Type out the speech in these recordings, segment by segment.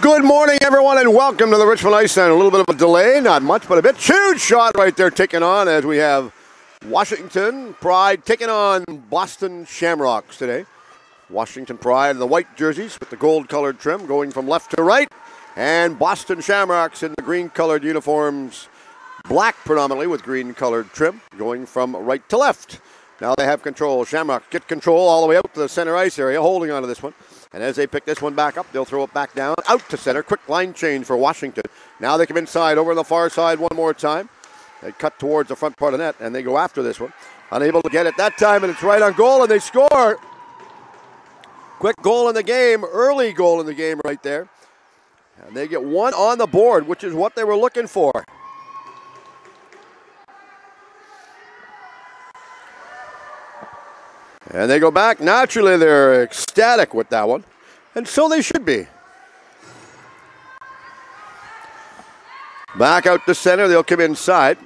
Good morning, everyone, and welcome to the Richmond Ice Center. A little bit of a delay, not much, but a bit. Huge shot right there taken on as we have Washington Pride taking on Boston Shamrocks today. Washington Pride in the white jerseys with the gold-colored trim going from left to right, and Boston Shamrocks in the green-colored uniforms, black predominantly with green-colored trim, going from right to left. Now they have control. Shamrocks get control all the way out to the center ice area, holding on to this one. And as they pick this one back up, they'll throw it back down, out to center. Quick line change for Washington. Now they come inside, over on the far side one more time. They cut towards the front part of the net, and they go after this one. Unable to get it that time, and it's right on goal, and they score. Quick goal in the game, early goal in the game right there. And they get one on the board, which is what they were looking for. And they go back. Naturally, they're ecstatic with that one. And so they should be. Back out to center. They'll come inside.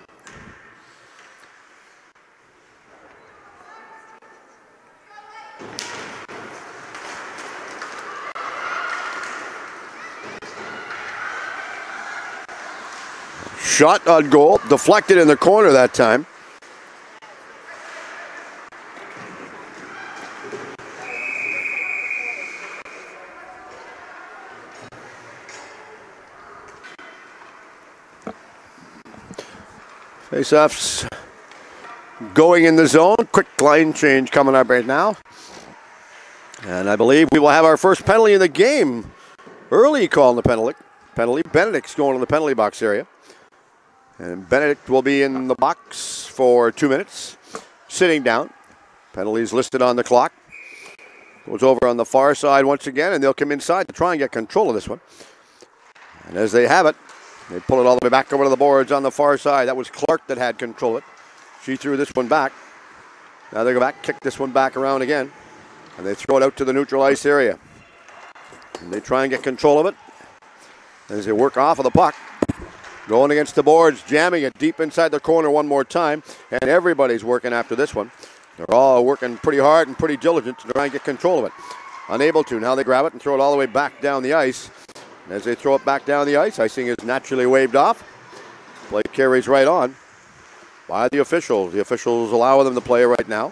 Shot on goal. Deflected in the corner that time. Face-offs going in the zone. Quick line change coming up right now. And I believe we will have our first penalty in the game. Early call in the penalty. Benedict's going to the penalty box area. And Benedict will be in the box for 2 minutes. Sitting down. Penalties listed on the clock. Goes over on the far side once again, and they'll come inside to try and get control of this one. And as they have it, they pull it all the way back over to the boards on the far side. That was Clark that had control of it. She threw this one back. Now they go back, kick this one back around again. And they throw it out to the neutral ice area. And they try and get control of it as they work off of the puck. Going against the boards, jamming it deep inside the corner one more time. And everybody's working after this one. They're all working pretty hard and pretty diligent to try and get control of it. Unable to. Now they grab it and throw it all the way back down the ice. As they throw it back down the ice, icing is naturally waved off. Play carries right on by the officials. The officials allow them to play right now.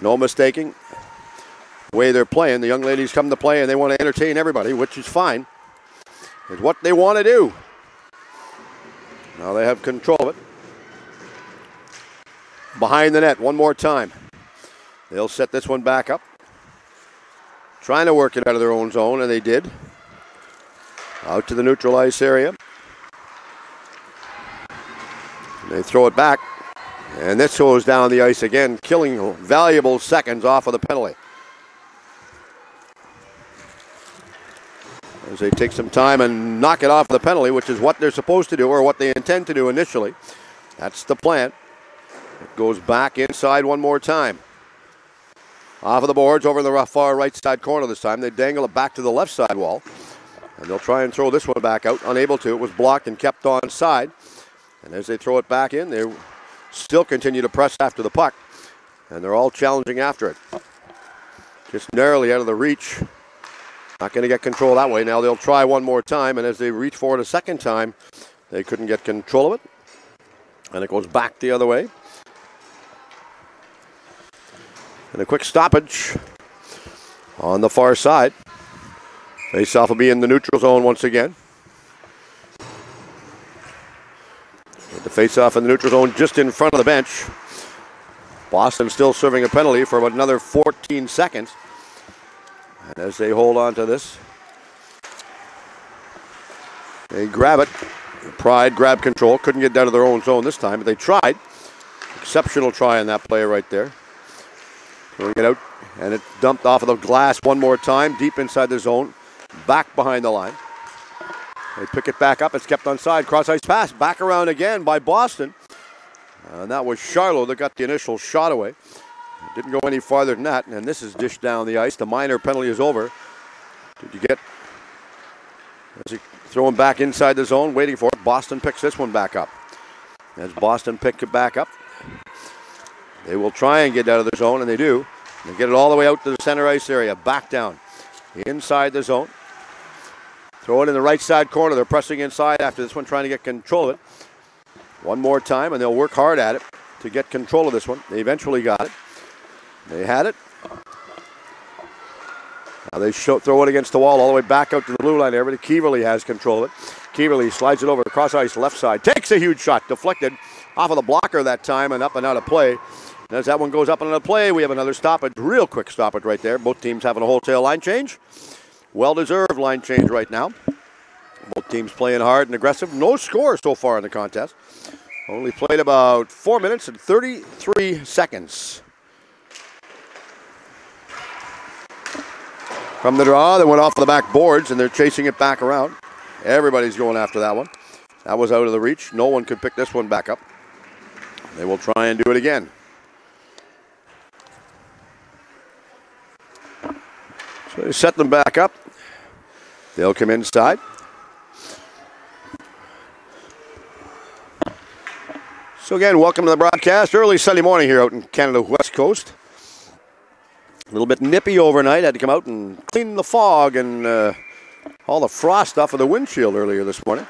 No mistaking the way they're playing. The young ladies come to play and they want to entertain everybody, which is fine. It's what they want to do. Now they have control of it. Behind the net one more time. They'll set this one back up. Trying to work it out of their own zone, and they did. Out to the neutral ice area. And they throw it back. And this goes down the ice again, killing valuable seconds off of the penalty. As they take some time and knock it off the penalty, which is what they're supposed to do, or what they intend to do initially. That's the plan. It goes back inside one more time. Off of the boards, over in the far right side corner this time. They dangle it back to the left side wall. And they'll try and throw this one back out. Unable to. It was blocked and kept on side. And as they throw it back in, they still continue to press after the puck. And they're all challenging after it. Just narrowly out of the reach. Not going to get control that way. Now they'll try one more time. And as they reach for it a second time, they couldn't get control of it. And it goes back the other way. And a quick stoppage on the far side. Face-off will be in the neutral zone once again. With the face-off in the neutral zone just in front of the bench. Boston still serving a penalty for about another 14 seconds. And as they hold on to this, they grab it. Pride grab control. Couldn't get down to their own zone this time, but they tried. Exceptional try on that play right there. Throwing it out, and it's dumped off of the glass one more time, deep inside the zone, back behind the line. They pick it back up. It's kept on side. Cross-ice pass, back around again by Boston. And that was Charlo that got the initial shot away. It didn't go any farther than that, and this is dished down the ice. The minor penalty is over. Did you get... As he throwing back inside the zone, waiting for it. Boston picks this one back up. As Boston pick it back up, they will try and get out of the zone, and they do. They get it all the way out to the center ice area, back down inside the zone. Throw it in the right side corner. They're pressing inside after this one, trying to get control of it. One more time, and they'll work hard at it to get control of this one. They eventually got it. They had it. Now they throw it against the wall all the way back out to the blue line area. Keeverly has control of it. Keeverly slides it over the cross ice left side. Takes a huge shot. Deflected off of the blocker that time and up and out of play. And as that one goes up and out of play, we have another stoppage. Real quick stoppage right there. Both teams having a wholesale line change. Well-deserved line change right now. Both teams playing hard and aggressive. No score so far in the contest. Only played about 4 minutes and 33 seconds. From the draw, they went off the back boards, and they're chasing it back around. Everybody's going after that one. That was out of the reach. No one could pick this one back up. They will try and do it again. So they set them back up. They'll come inside. So again, welcome to the broadcast. Early Sunday morning here out in Canada West Coast. A little bit nippy overnight. Had to come out and clean the fog and all the frost off of the windshield earlier this morning.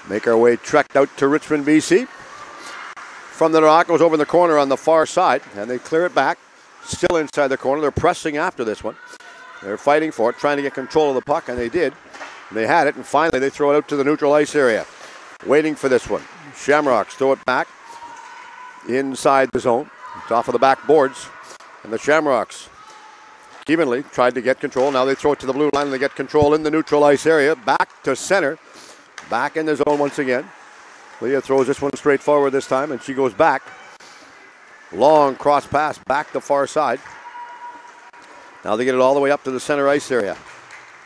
Make our way trekked out to Richmond, BC. From the Rock goes over in the corner on the far side, and they clear it back. Still inside the corner. They're pressing after this one. They're fighting for it, trying to get control of the puck, and they did. They had it, and finally they throw it out to the neutral ice area. Waiting for this one. Shamrocks throw it back inside the zone. It's off of the back boards. And the Shamrocks evenly tried to get control. Now they throw it to the blue line and they get control in the neutral ice area. Back to center. Back in the zone once again. Leah throws this one straight forward this time and she goes back. Long cross pass back the far side. Now they get it all the way up to the center ice area.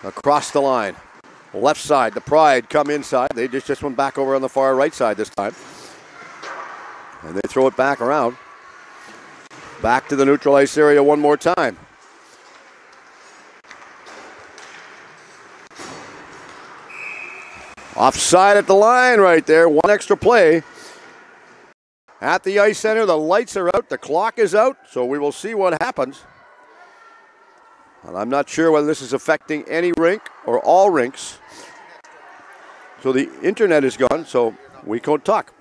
Across the line. Left side, the Pride come inside. They just went back over on the far right side this time. And they throw it back around. Back to the neutral ice area one more time. Offside at the line right there. One extra play. At the ice center, the lights are out. The clock is out. So we will see what happens. And I'm not sure whether this is affecting any rink or all rinks. So the internet is gone, so we can't talk.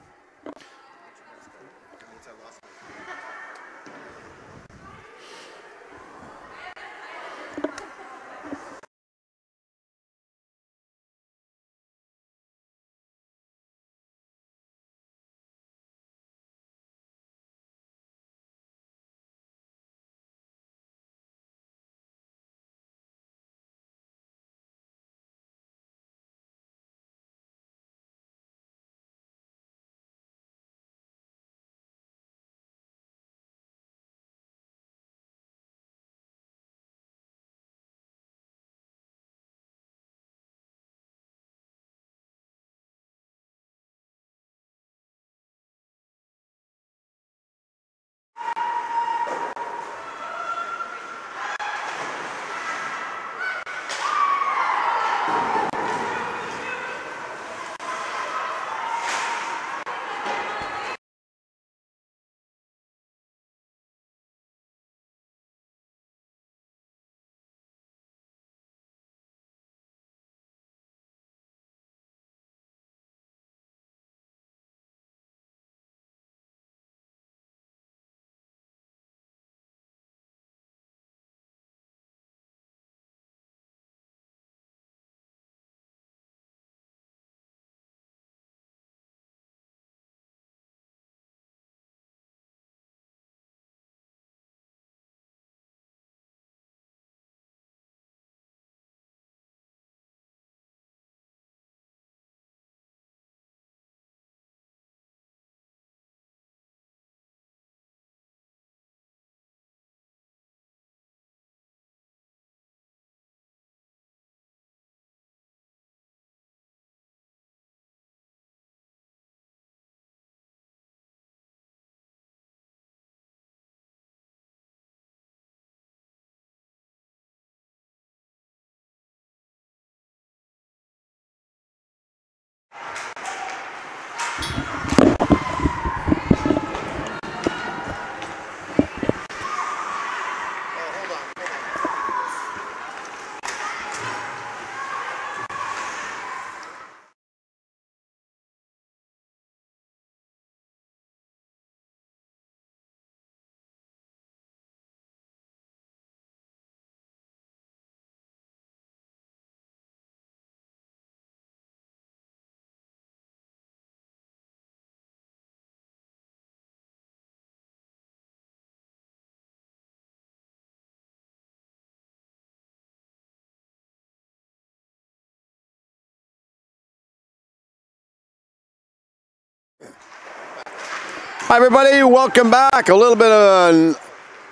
Hi, everybody. Welcome back. A little bit of an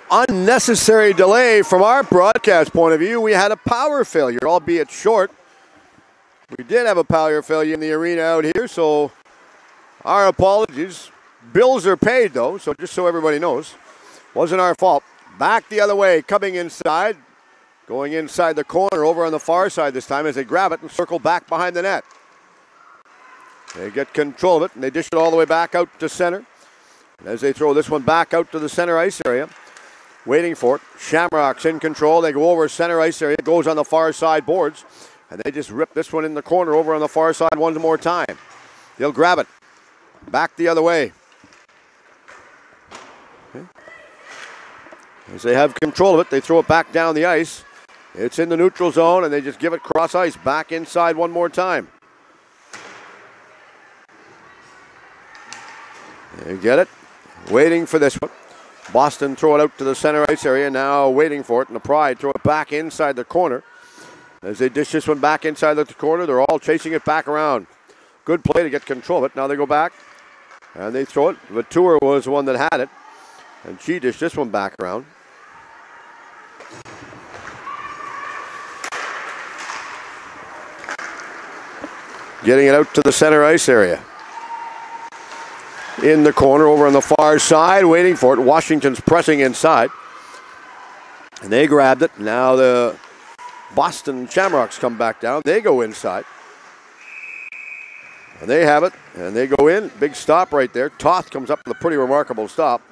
unnecessary delay from our broadcast point of view. We had a power failure, albeit short. We did have a power failure in the arena out here, so our apologies. Bills are paid, though, so just so everybody knows. Wasn't our fault. Back the other way, coming inside. Going inside the corner, over on the far side this time as they grab it and circle back behind the net. They get control of it, and they dish it all the way back out to center. And as they throw this one back out to the center ice area, waiting for it. Shamrocks in control. They go over center ice area. It goes on the far side boards. And they just rip this one in the corner over on the far side one more time. They'll grab it. Back the other way. Okay. As they have control of it, they throw it back down the ice. It's in the neutral zone, and they just give it cross ice. Back inside one more time. They get it. Waiting for this one. Boston throw it out to the center ice area. Now waiting for it. And the Pride throw it back inside the corner. As they dish this one back inside the corner, they're all chasing it back around. Good play to get control of it. Now they go back. And they throw it. Vautour was the one that had it. And she dished this one back around. Getting it out to the center ice area. In the corner over on the far side, waiting for it. Washington's pressing inside. And they grabbed it. Now the Boston Shamrocks come back down. They go inside. And they have it. And they go in. Big stop right there. Toth comes up with a pretty remarkable stop.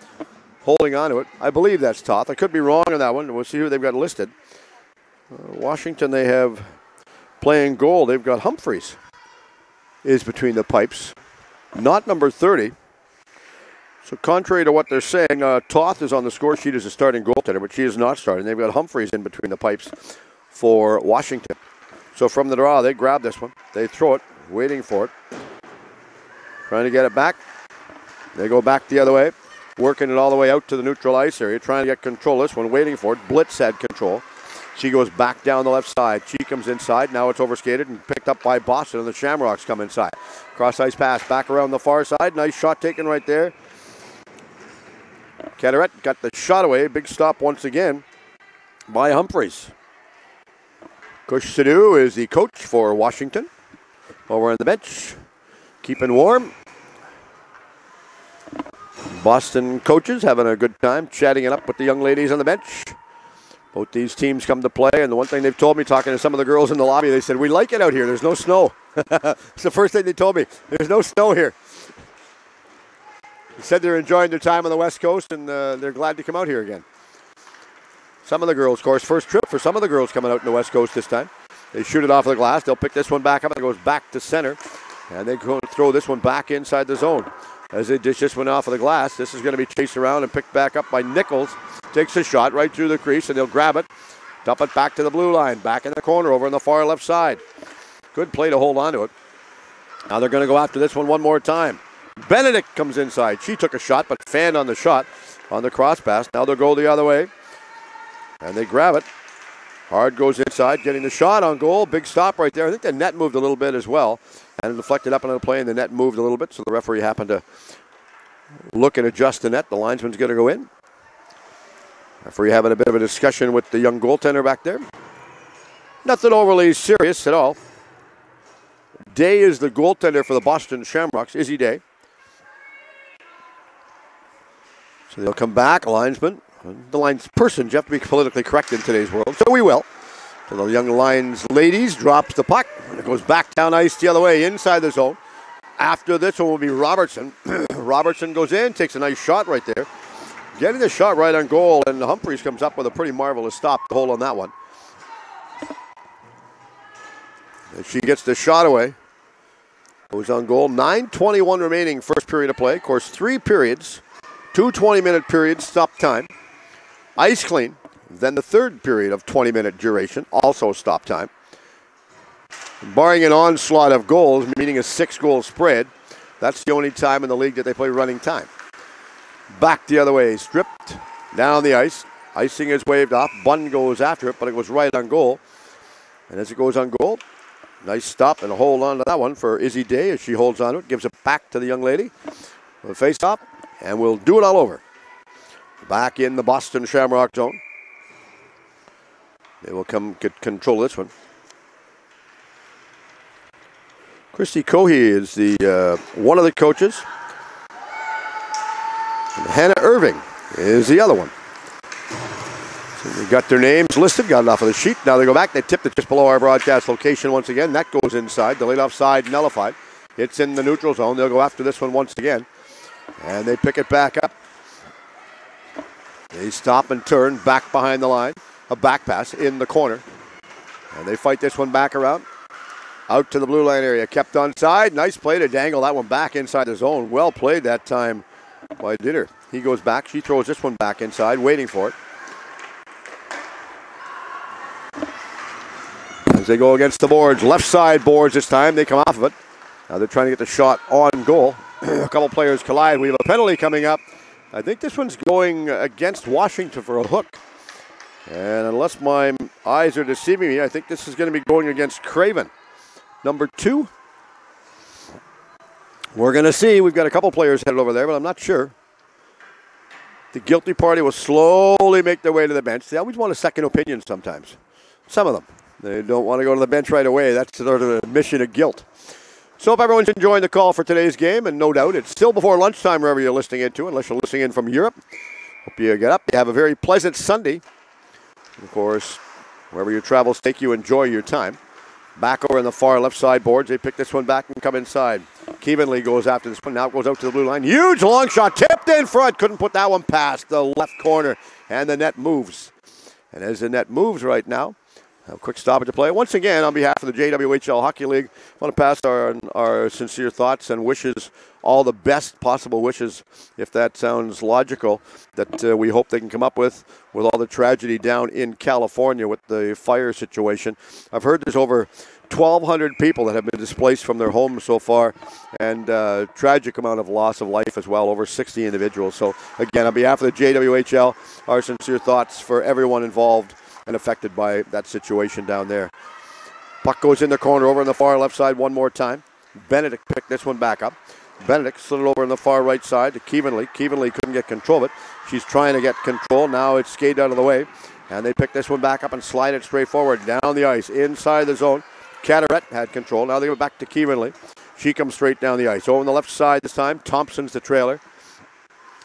Holding on to it. I believe that's Toth. I could be wrong on that one. We'll see who they've got listed. Washington, they have playing goal. They've got Humphreys is between the pipes. Not number 30. So contrary to what they're saying, Toth is on the score sheet as a starting goaltender, but she is not starting. They've got Humphreys in between the pipes for Washington. So from the draw, they grab this one. They throw it, waiting for it. Trying to get it back. They go back the other way, working it all the way out to the neutral ice area, trying to get control of this one, waiting for it. Blitz had control. She goes back down the left side. She comes inside. Now it's overskated and picked up by Boston, and the Shamrocks come inside. Cross-ice pass back around the far side. Nice shot taken right there. Caderet got the shot away. Big stop once again by Humphreys. Kush Sidhu is the coach for Washington. Over on the bench, keeping warm. Boston coaches having a good time chatting it up with the young ladies on the bench. Both these teams come to play, and the one thing they've told me, talking to some of the girls in the lobby, they said, we like it out here. There's no snow. It's the first thing they told me. There's no snow here. They said they're enjoying their time on the West Coast, and they're glad to come out here again. Some of the girls, of course, first trip for some of the girls coming out in the West Coast this time. They shoot it off the glass. They'll pick this one back up, and it goes back to center. And they go and throw this one back inside the zone. As they dish this one off of the glass, this is going to be chased around and picked back up by Nichols. Takes a shot right through the crease, and they'll grab it. Dump it back to the blue line. Back in the corner over on the far left side. Good play to hold on to it. Now they're going to go after this one more time. Benedict comes inside. She took a shot, but fanned on the shot on the cross pass. Now they'll go the other way. And they grab it. Hard goes inside, getting the shot on goal. Big stop right there. I think the net moved a little bit as well. And it deflected up into the play, and the net moved a little bit. So the referee happened to look and adjust the net. The linesman's going to go in. Referee having a bit of a discussion with the young goaltender back there. Nothing overly serious at all. Day is the goaltender for the Boston Shamrocks, Izzy Day. So they'll come back, linesman. The Lions person, you have to be politically correct in today's world, so we will. So the young Lions ladies drops the puck, and it goes back down ice the other way, inside the zone. After this one will be Robertson. Robertson goes in, takes a nice shot right there. Getting the shot right on goal, and Humphreys comes up with a pretty marvelous stop to hold on that one. And she gets the shot away. Goes on goal. 9:21 remaining, first period of play. Of course, 3 periods. 2 20-minute periods, stop time. Ice clean. Then the third period of 20-minute duration, also stop time. Barring an onslaught of goals, meaning a 6-goal spread, that's the only time in the league that they play running time. Back the other way, stripped down the ice. Icing is waved off. Bunn goes after it, but it goes right on goal. And as it goes on goal, nice stop and a hold on to that one for Izzy Day as she holds on to it. Gives it back to the young lady. The face-off. And we'll do it all over. Back in the Boston Shamrock zone. They will come get control of this one. Christy Cohey is the one of the coaches. And Hannah Irving is the other one. So we got their names listed, got it off of the sheet. Now they go back, they tipped it just below our broadcast location once again. That goes inside. The leadoff side nullified. It's in the neutral zone. They'll go after this one once again. And they pick it back up. They stop and turn back behind the line. A back pass in the corner. And they fight this one back around. Out to the blue line area. Kept onside. Nice play to dangle that one back inside the zone. Well played that time by Dinner. He goes back. She throws this one back inside, waiting for it. As they go against the boards. Left side boards this time. They come off of it. Now they're trying to get the shot on goal. A couple players collide. We have a penalty coming up. I think this one's going against Washington for a hook. And unless my eyes are deceiving me, I think this is going to be going against Craven. Number 2. We're going to see. We've got a couple players headed over there, but I'm not sure. The guilty party will slowly make their way to the bench. They always want a second opinion sometimes. Some of them. They don't want to go to the bench right away. That's sort of an admission of guilt. So hope everyone's enjoying the call for today's game, and no doubt it's still before lunchtime wherever you're listening into, unless you're listening in from Europe. Hope you get up. You have a very pleasant Sunday. Of course, wherever your travels take you, enjoy your time. Back over in the far left side boards. They pick this one back and come inside. Keevanly goes after this one. Now it goes out to the blue line. Huge long shot. Tipped in front. Couldn't put that one past the left corner. And the net moves. And as the net moves right now, a quick stoppage to play. Once again, on behalf of the JWHL Hockey League, I want to pass our sincere thoughts and wishes, all the best possible wishes, if that sounds logical, that we hope they can come up with all the tragedy down in California with the fire situation. I've heard there's over 1,200 people that have been displaced from their homes so far, and tragic amount of loss of life as well, over 60 individuals. So, again, on behalf of the JWHL, our sincere thoughts for everyone involved and affected by that situation down there. Puck goes in the corner over on the far left side one more time. Benedict picked this one back up. Benedict slid it over on the far right side to Keevanly. Keevanly couldn't get control of it. She's trying to get control. Now it's skated out of the way. And they pick this one back up and slide it straight forward down the ice inside the zone. Carteret had control. Now they go back to Keevanly. She comes straight down the ice. Over on the left side this time. Thompson's the trailer.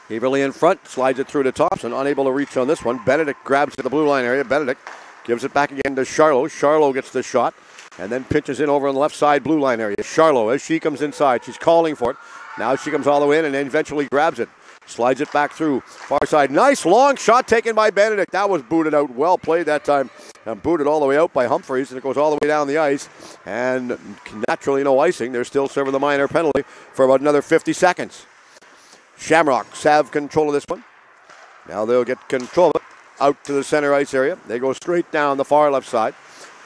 Keevanly in front, slides it through to Thompson, unable to reach on this one. Benedict grabs to the blue line area. Benedict gives it back again to Charlo. Charlo gets the shot and then pitches in over on the left side blue line area. Charlo, as she comes inside, she's calling for it. Now she comes all the way in and then eventually grabs it. Slides it back through. Far side. Nice long shot taken by Benedict. That was booted out. Well played that time. And booted all the way out by Humphreys. And it goes all the way down the ice. And naturally no icing. They're still serving the minor penalty for about another 50 seconds. Shamrocks have control of this one. Now they'll get control of it out to the center ice area. They go straight down the far left side.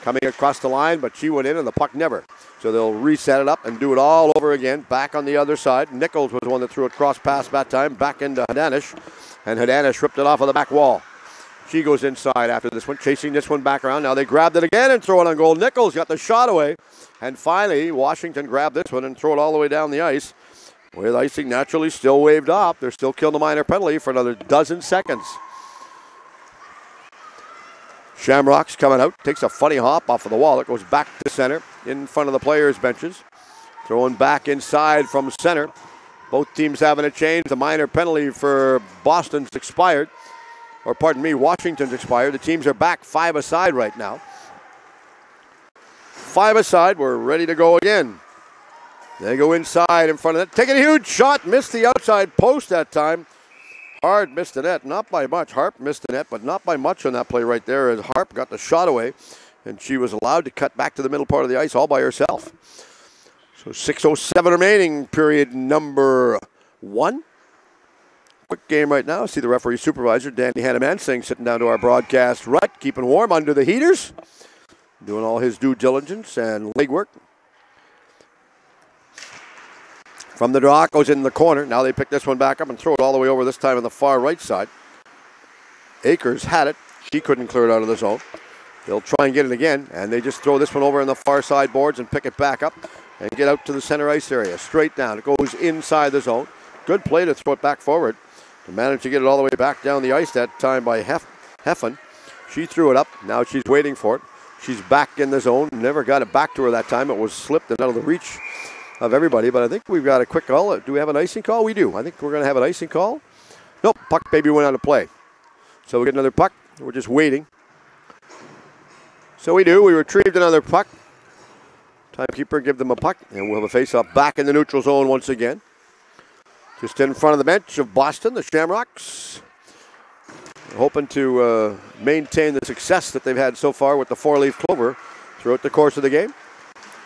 Coming across the line, but she went in and the puck never. So they'll reset it up and do it all over again. Back on the other side. Nichols was the one that threw it cross pass that time. Back into Hadanish. And Hadanish ripped it off of the back wall. She goes inside after this one, chasing this one back around. Now they grabbed it again and throw it on goal. Nichols got the shot away. And finally, Washington grabbed this one and throw it all the way down the ice. With icing naturally still waved off. They're still killing the minor penalty for another dozen seconds. Shamrocks coming out. Takes a funny hop off of the wall. It goes back to center in front of the players' benches. Throwing back inside from center. Both teams having a change. The minor penalty for Boston's expired. Or pardon me, Washington's expired. The teams are back 5 aside right now. 5 aside. We're ready to go again. They go inside in front of it. Taking a huge shot. Missed the outside post that time. Hard missed the net. Not by much. Harp missed the net, but not by much on that play right there as Harp got the shot away. And she was allowed to cut back to the middle part of the ice all by herself. So 6:07 remaining, period number 1. Quick game right now. See the referee supervisor, Danny Hannamansing, sitting down to our broadcast right, keeping warm under the heaters. Doing all his due diligence and legwork. From the draw, goes in the corner. Now they pick this one back up and throw it all the way over, this time on the far right side. Akers had it. She couldn't clear it out of the zone. They'll try and get it again, and they just throw this one over in the far side boards and pick it back up and get out to the center ice area. Straight down. It goes inside the zone. Good play to throw it back forward. To manage to get it all the way back down the ice that time by Heffen. She threw it up. Now she's waiting for it. She's back in the zone. Never got it back to her that time. It was slipped and out of the reach of everybody. But I think we've got a quick call. Do we have an icing call? We do. I think we're going to have an icing call. Nope. Puck baby went out of play. So we get another puck. We're just waiting. So we do. We retrieved another puck. Timekeeper give them a puck. And we'll have a face-off back in the neutral zone once again. Just in front of the bench of Boston, the Shamrocks. Hoping to maintain the success that they've had so far with the four-leaf clover throughout the course of the game.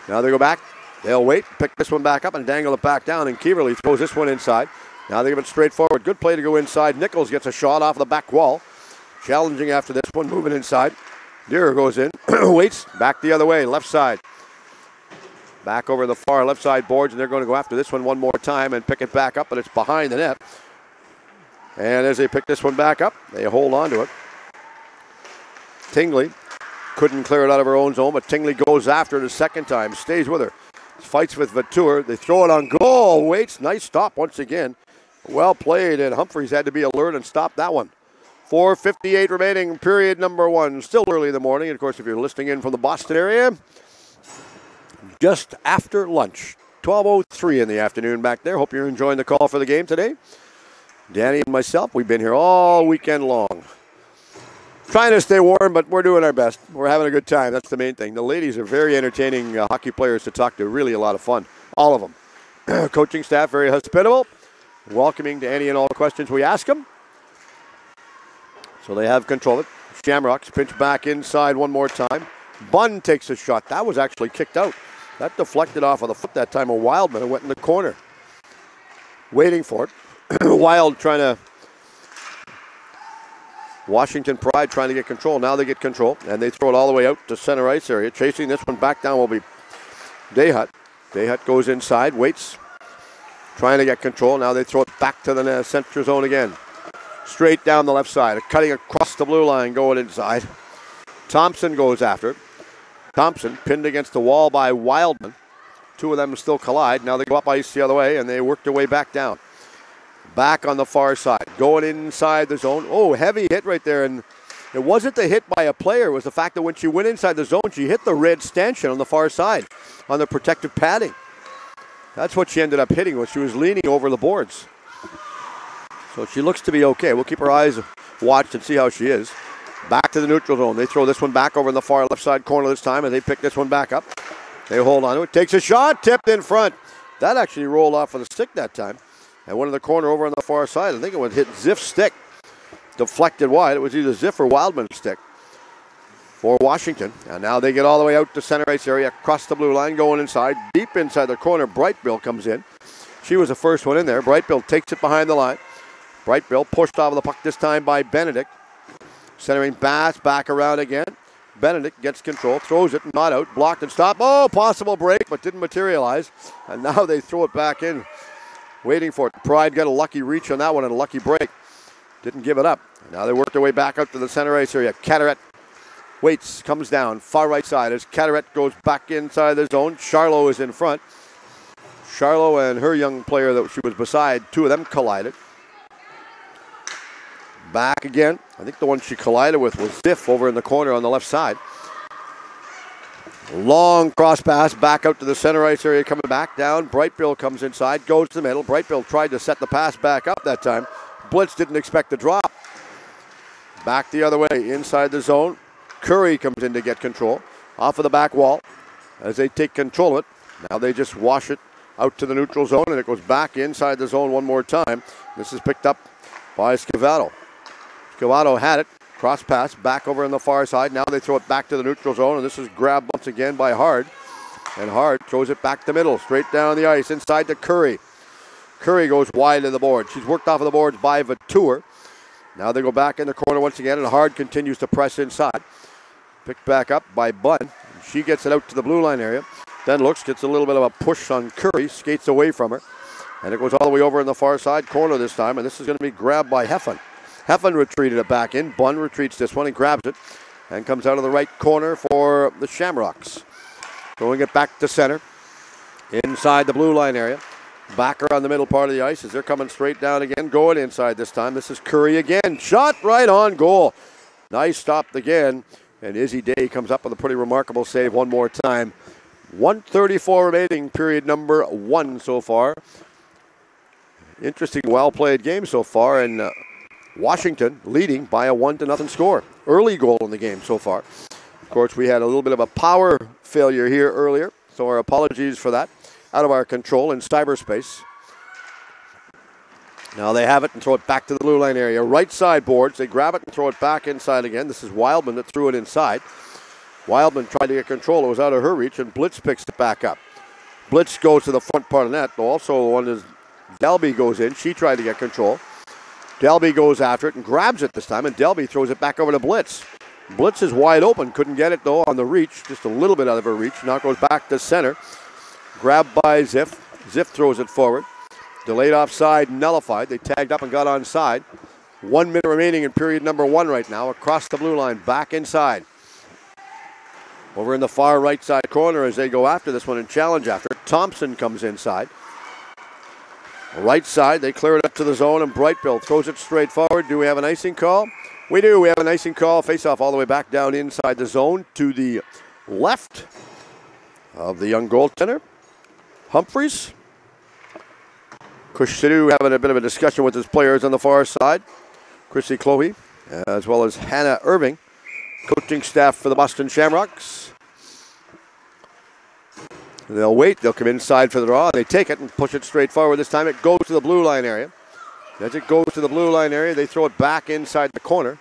Now they go back. They'll wait, pick this one back up and dangle it back down. And Kieverly throws this one inside. Now they give it straight forward. Good play to go inside. Nichols gets a shot off the back wall. Challenging after this one, moving inside. Deere goes in, waits, back the other way, left side. Back over the far left side boards, and they're going to go after this one more time and pick it back up, but it's behind the net. And as they pick this one back up, they hold on to it. Tingley couldn't clear it out of her own zone, but Tingley goes after it a second time, stays with her. Fights with Vautour. They throw it on goal. Waits, nice stop once again. Well played, and Humphreys had to be alert and stop that one. 4:58 remaining, period number one. Still early in the morning. And of course, if you're listening in from the Boston area, just after lunch. 12:03 in the afternoon back there. Hope you're enjoying the call for the game today. Danny and myself, we've been here all weekend long. Trying to stay warm, but we're doing our best. We're having a good time. That's the main thing. The ladies are very entertaining hockey players to talk to. Really a lot of fun. All of them. Coaching staff, very hospitable. Welcoming to any and all questions we ask them. So they have control of it. Shamrocks pinch back inside one more time. Bunn takes a shot. That was actually kicked out. That deflected off of the foot that time of Wildman and went in the corner. Waiting for it. Wild trying to... Washington Pride trying to get control. Now they get control, and they throw it all the way out to center ice area. Chasing this one back down will be Dayhut. Dayhut goes inside, waits, trying to get control. Now they throw it back to the center zone again. Straight down the left side, cutting across the blue line, going inside. Thompson goes after it. Thompson pinned against the wall by Wildman. Two of them still collide. Now they go up ice the other way, and they work their way back down. Back on the far side, going inside the zone. Oh, heavy hit right there, and it wasn't the hit by a player. It was the fact that when she went inside the zone, she hit the red stanchion on the far side on the protective padding. That's what she ended up hitting when she was leaning over the boards. So she looks to be okay. We'll keep our eyes watched and see how she is. Back to the neutral zone. They throw this one back over in the far left side corner this time, and they pick this one back up. They hold on to it. Takes a shot, tipped in front. That actually rolled off of the stick that time. And went in the corner over on the far side. I think it would hit Ziff's stick. Deflected wide. It was either Ziff or Wildman's stick for Washington. And now they get all the way out to center ice area, across the blue line, going inside. Deep inside the corner, Brightbill comes in. She was the first one in there. Brightbill takes it behind the line. Brightbill pushed off of the puck this time by Benedict. Centering Bass back around again. Benedict gets control, throws it, not out, blocked and stopped. Oh, possible break, but didn't materialize. And now they throw it back in. Waiting for it. Pride got a lucky reach on that one and a lucky break. Didn't give it up. Now they work their way back out to the center ice area. Carteret waits, comes down, far right side as Carteret goes back inside the zone. Charlo is in front. Charlo and her young player that she was beside, two of them collided. Back again. I think the one she collided with was Ziff over in the corner on the left side. Long cross pass back out to the center ice area, coming back down. Brightbill comes inside, goes to the middle. Brightbill tried to set the pass back up that time. Blitz didn't expect the drop. Back the other way, inside the zone. Curry comes in to get control. Off of the back wall as they take control of it. Now they just wash it out to the neutral zone, and it goes back inside the zone one more time. This is picked up by Scavato. Scavato had it. Cross pass back over on the far side. Now they throw it back to the neutral zone, and this is grabbed once again by Hard. And Hard throws it back the middle, straight down the ice, inside to Curry. Curry goes wide of the board. She's worked off of the boards by Vautour. Now they go back in the corner once again, and Hard continues to press inside. Picked back up by Bunn. She gets it out to the blue line area. Then looks, gets a little bit of a push on Curry, skates away from her. And it goes all the way over in the far side corner this time, and this is going to be grabbed by Heffen. Heffen retreated it back in. Bunn retreats this one and grabs it and comes out of the right corner for the Shamrocks. Throwing it back to center. Inside the blue line area. back around the middle part of the ice as they're coming straight down again, going inside this time. This is Curry again. Shot right on goal. Nice stop again. And Izzy Day comes up with a pretty remarkable save one more time. 1:34 remaining, period number 1 so far. Interesting, well-played game so far, and Washington leading by a 1-0 score. Early goal in the game so far. Of course, we had a little bit of a power failure here earlier, so our apologies for that. Out of our control in cyberspace. Now they have it and throw it back to the blue line area. Right side boards. They grab it and throw it back inside again. This is Wildman that threw it inside. Wildman tried to get control. It was out of her reach, and Blitz picks it back up. Blitz goes to the front part of the net. Also, one is Delby goes in. She tried to get control. Delby goes after it and grabs it this time, and Delby throws it back over to Blitz. Blitz is wide open. Couldn't get it, though, on the reach. Just a little bit out of her reach. Now it goes back to center. Grabbed by Ziff. Ziff throws it forward. Delayed offside, nullified. They tagged up and got onside. 1 minute remaining in period number 1 right now. Across the blue line, back inside. Over in the far right side corner as they go after this one and challenge after. Thompson comes inside. Right side, they clear it up to the zone, and Brightbill throws it straight forward. Do we have an icing call? We do. We have an icing call. Face-off all the way back down inside the zone to the left of the young goaltender. Humphreys. Kush Sidhu having a bit of a discussion with his players on the far side. Chrissy Chloe, as well as Hannah Irving, coaching staff for the Boston Shamrocks. They'll wait. They'll come inside for the draw. They take it and push it straight forward. This time it goes to the blue line area. As it goes to the blue line area, they throw it back inside the corner.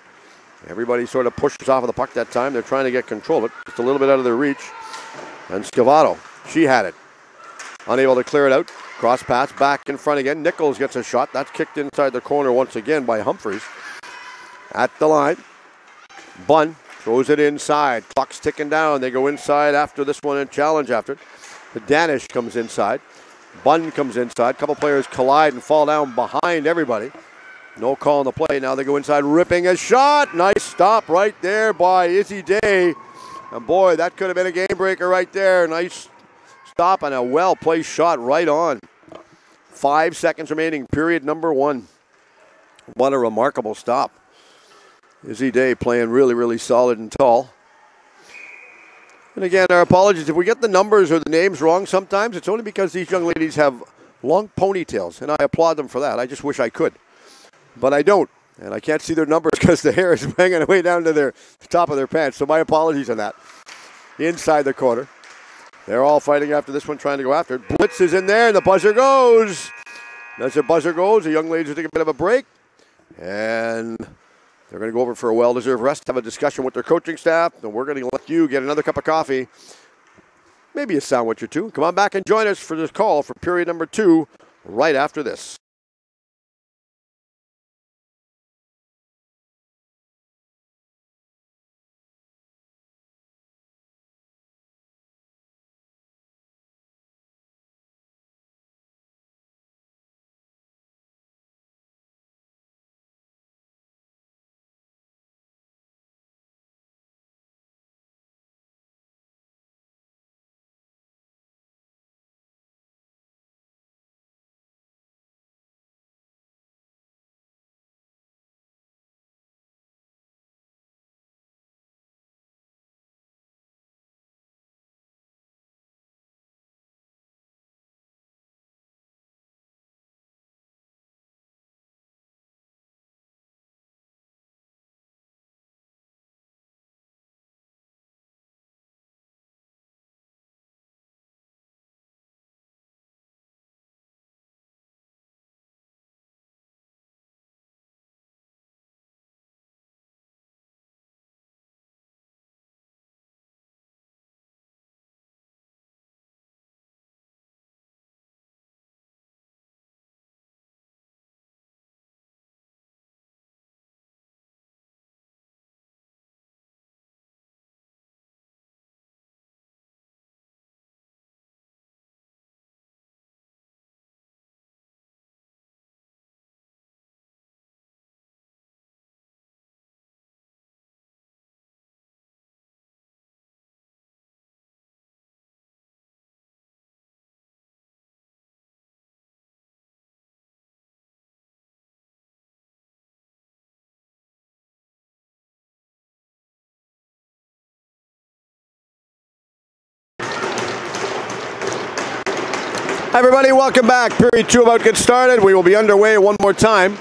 Everybody sort of pushes off of the puck that time. They're trying to get control of it. Just a little bit out of their reach. And Scavato, she had it. Unable to clear it out. Cross pass back in front again. Nichols gets a shot. That's kicked inside the corner once again by Humphreys. At the line. Bunn throws it inside. Clock's ticking down. They go inside after this one and challenge after it. The Danish comes inside. Bunn comes inside. A couple players collide and fall down behind everybody. No call on the play. Now they go inside, ripping a shot. Nice stop right there by Izzy Day. And boy, that could have been a game breaker right there. Nice stop and a well-placed shot right on. 5 seconds remaining, period number 1. What a remarkable stop. Izzy Day playing really, really solid and tall. And again, our apologies. If we get the numbers or the names wrong sometimes, it's only because these young ladies have long ponytails, and I applaud them for that. I just wish I could. But I don't, and I can't see their numbers because the hair is hanging way down to the top of their pants. So my apologies on that. Inside the corner. They're all fighting after this one, trying to go after it. Blitz is in there, and the buzzer goes. As the buzzer goes, the young ladies will take a bit of a break. And they're going to go over for a well-deserved rest, have a discussion with their coaching staff, and we're going to let you get another cup of coffee, maybe a sandwich or two. Come on back and join us for this call for period number 2 right after this. Hi everybody, welcome back. Period 2 about to get started. We will be underway one more time.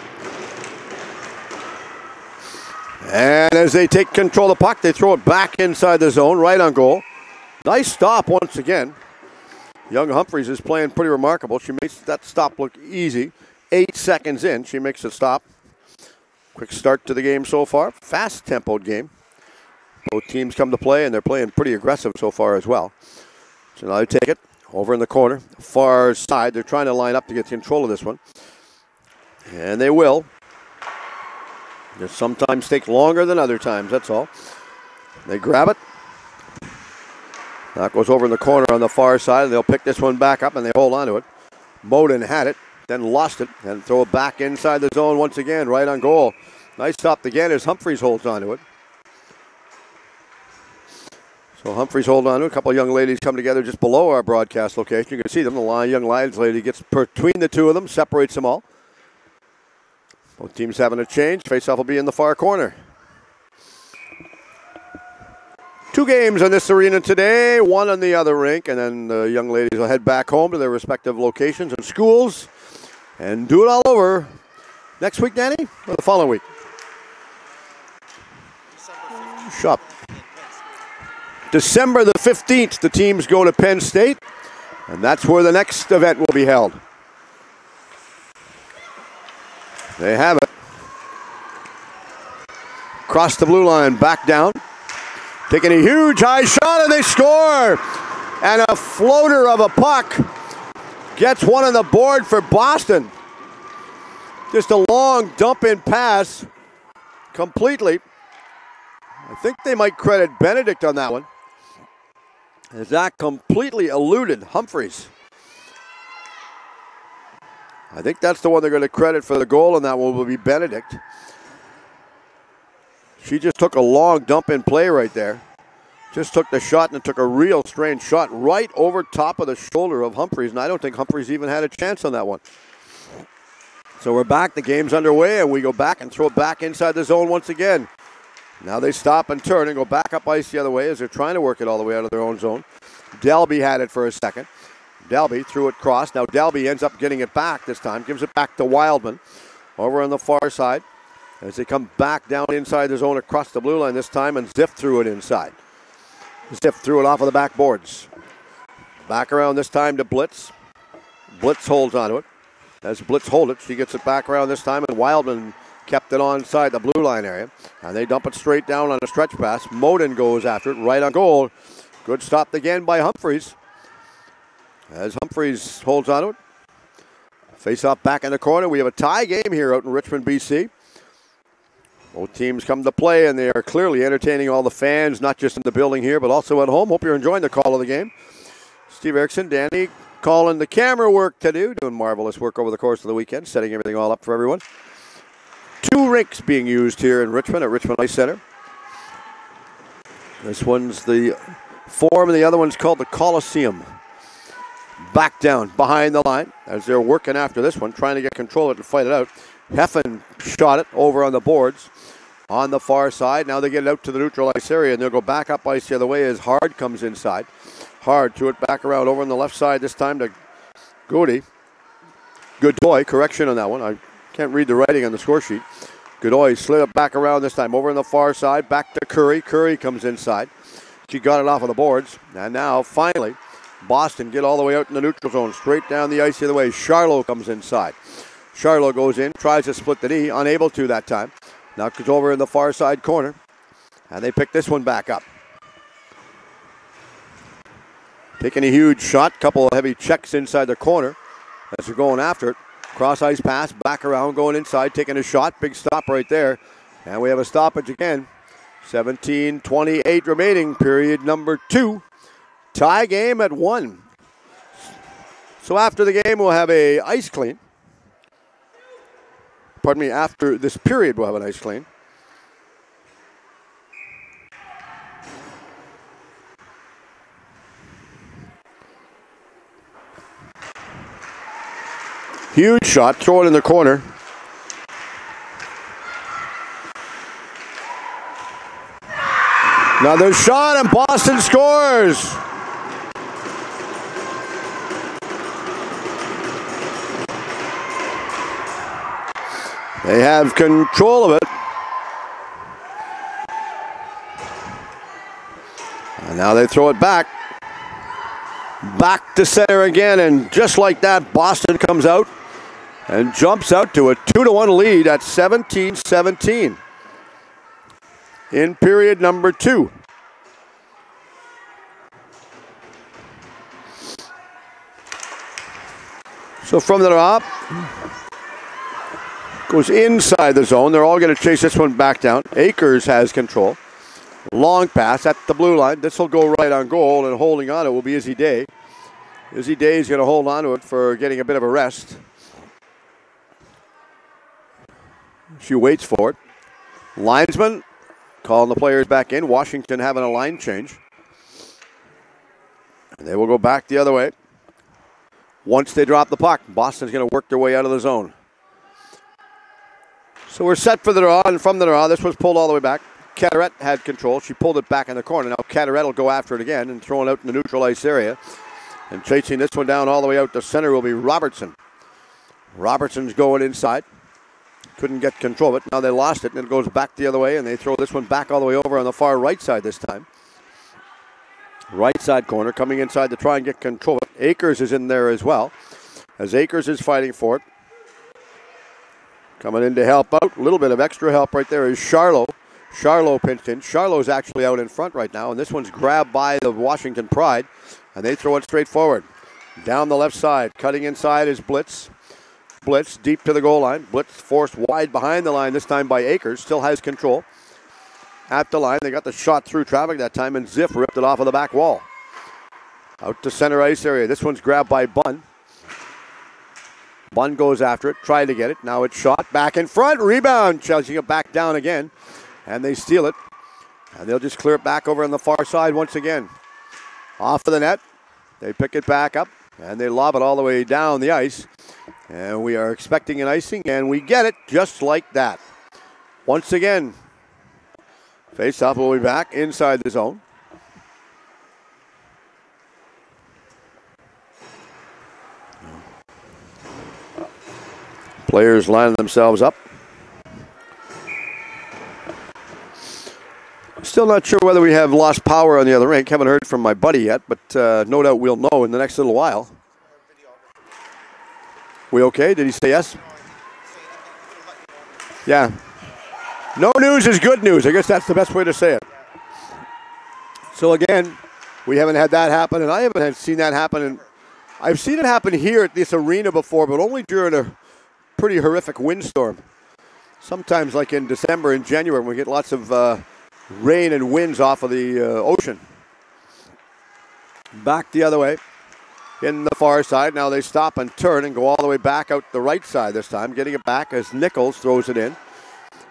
And as they take control of the puck, they throw it back inside the zone, right on goal. Nice stop once again. Young Humphreys is playing pretty remarkable. She makes that stop look easy. 8 seconds in, she makes a stop. Quick start to the game so far. Fast-tempoed game. Both teams come to play, and they're playing pretty aggressive so far as well. So now they take it over in the corner, far side. They're trying to line up to get control of this one. And they will. It sometimes takes longer than other times, that's all. They grab it. That goes over in the corner on the far side. They'll pick this one back up, and they hold on to it. Moden had it, then lost it, and throw it back inside the zone once again, right on goal. Nice stop again as Humphreys holds on to it. So Humphreys hold on to it. A couple of young ladies come together just below our broadcast location. You can see them. The young Lions lady gets between the two of them, separates them all. Both teams having a change. Faceoff will be in the far corner. 2 games in this arena today, 1 on the other rink, and then the young ladies will head back home to their respective locations and schools and do it all over next week, Danny, or the following week? Shop. December the 15th, the teams go to Penn State, and that's where the next event will be held. They have it. Cross the blue line, back down. Taking a huge high shot, and they score! And a floater of a puck gets one on the board for Boston. Just a long dump-in pass, completely. I think they might credit Benedict on that one, as that completely eluded Humphreys. I think that's the one they're going to credit for the goal, and that one will be Benedict. She just took a long dump-in play right there. Just took the shot and took a real strange shot right over top of the shoulder of Humphreys, and I don't think Humphreys even had a chance on that one. So we're back. The game's underway, and we go back and throw it back inside the zone once again. Now they stop and turn and go back up ice the other way as they're trying to work it all the way out of their own zone. Delby had it for a second. Delby threw it cross. Now Delby ends up getting it back this time. Gives it back to Wildman over on the far side as they come back down inside the zone across the blue line this time, and Ziff threw it inside. Ziff threw it off of the backboards. Back around this time to Blitz. Blitz holds onto it. As Blitz holds it, she gets it back around this time, and Wildman kept it onside the blue line area. And they dump it straight down on a stretch pass. Moden goes after it, right on goal. Good stop again by Humphreys. As Humphreys holds on to it. Face off back in the corner. We have a tie game here out in Richmond, BC. Both teams come to play, and they are clearly entertaining all the fans, not just in the building here, but also at home. Hope you're enjoying the call of the game. Steve Erickson, Danny, calling the camera work to do. Doing marvelous work over the course of the weekend, setting everything all up for everyone. 2 rinks being used here in Richmond at Richmond Ice Center. This one's the Forum, and the other one's called the Coliseum. Back down behind the line as they're working after this one, trying to get control of it and fight it out. Heffen shot it over on the boards on the far side. Now they get it out to the neutral ice area, and they'll go back up ice the other way as Hard comes inside. Hard threw it back around over on the left side this time to Goody. Godoy, correction on that one. I can't read the writing on the score sheet. Godoy slid it back around this time over on the far side. Back to Curry. Curry comes inside. She got it off of the boards. And now, finally, Boston get all the way out in the neutral zone. Straight down the ice the other way. Charlot comes inside. Charlot goes in, tries to split the knee. Unable to that time. Now goes over in the far side corner. And they pick this one back up. Taking a huge shot. Couple of heavy checks inside the corner as they're going after it. Cross ice pass, back around, going inside, taking a shot. Big stop right there. And we have a stoppage again. 17:28 remaining, period number 2. Tie game at 1. So after the game, we'll have a ice clean. Pardon me, after this period, we'll have an ice clean. Huge shot, throw it in the corner. Another shot, and Boston scores. They have control of it. And now they throw it back. Back to center again, and just like that, Boston comes out and jumps out to a 2-1 lead at 17-17 in period number 2. So from the top, goes inside the zone. They're all going to chase this one back down. Akers has control. Long pass at the blue line. This will go right on goal, and holding on to it will be Izzy Day. Izzy Day is going to hold on to it for getting a bit of a rest. She waits for it. Linesman calling the players back in. Washington having a line change. And they will go back the other way. Once they drop the puck, Boston's going to work their way out of the zone. So we're set for the draw, and from the draw, this was pulled all the way back. Carteret had control. She pulled it back in the corner. Now Carteret will go after it again and throw it out in the neutral ice area. And chasing this one down all the way out to center will be Robertson. Robertson's going inside. Couldn't get control of it. Now they lost it, and it goes back the other way, and they throw this one back all the way over on the far right side this time. Right side corner, coming inside to try and get control of it. Akers is in there as well, as Akers is fighting for it. Coming in to help out. A little bit of extra help right there is Charlo. Charlo pinched in. Charlo's actually out in front right now, and this one's grabbed by the Washington Pride, and they throw it straight forward. Down the left side, cutting inside is Blitz. Blitz deep to the goal line. Blitz forced wide behind the line, this time by Akers. Still has control. At the line, they got the shot through traffic that time, and Ziff ripped it off of the back wall. Out to center ice area. This one's grabbed by Bunn. Bunn goes after it, tried to get it. Now it's shot back in front. Rebound. Chelsea it back down again. And they steal it. And they'll just clear it back over on the far side once again. Off of the net. They pick it back up. And they lob it all the way down the ice. And we are expecting an icing. And we get it just like that. Once again, face-off will be back inside the zone. Players lining themselves up. Still not sure whether we have lost power on the other rink. Haven't heard from my buddy yet, but no doubt we'll know in the next little while. We okay? Did he say yes? Yeah. No news is good news. I guess that's the best way to say it. So again, we haven't had that happen, and I haven't seen that happen. And I've seen it happen here at this arena before, but only during a pretty horrific windstorm. Sometimes like in December and January when we get lots of rain and winds off of the ocean. Back the other way in the far side. Now they stop and turn and go all the way back out the right side this time. Getting it back as Nichols throws it in.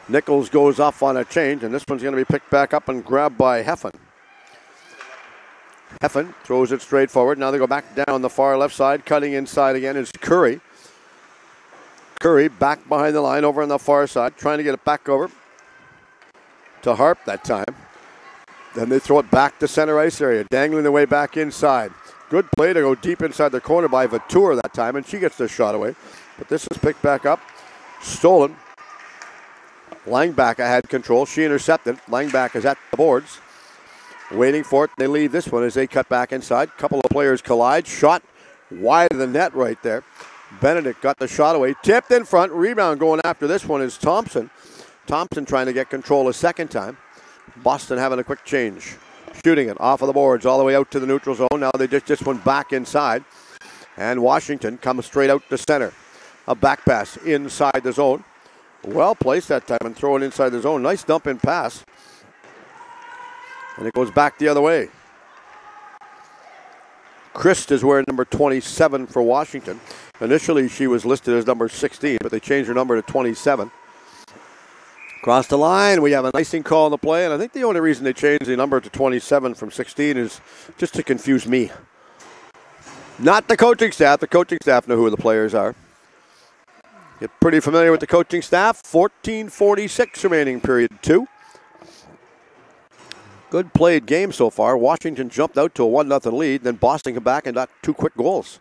Nichols goes off on a change, and this one's going to be picked back up and grabbed by Heffen. Heffen throws it straight forward. Now they go back down the far left side. Cutting inside again is Curry. Curry back behind the line over on the far side, trying to get it back over to Harp that time. Then they throw it back to center ice area, dangling the way back inside. Good play to go deep inside the corner by Vautour that time, and she gets the shot away. But this is picked back up, stolen. Langbacka had control. She intercepted. Langbacka is at the boards, waiting for it. They leave this one as they cut back inside. Couple of players collide. Shot wide of the net right there. Benedict got the shot away. Tipped in front. Rebound going after this one is Thompson. Thompson trying to get control a second time. Boston having a quick change. Shooting it off of the boards all the way out to the neutral zone. Now they just this one back inside. And Washington comes straight out to center. A back pass inside the zone. Well placed that time and throw it inside the zone. Nice dump in pass. And it goes back the other way. Christ is wearing number 27 for Washington. Initially, she was listed as number 16, but they changed her number to 27. Across the line, we have an icing call on the play, and I think the only reason they changed the number to 27 from 16 is just to confuse me. Not the coaching staff. The coaching staff know who the players are. Get pretty familiar with the coaching staff. 14:46 remaining period 2. Good played game so far. Washington jumped out to a 1-0 lead. Then Boston came back and got 2 quick goals.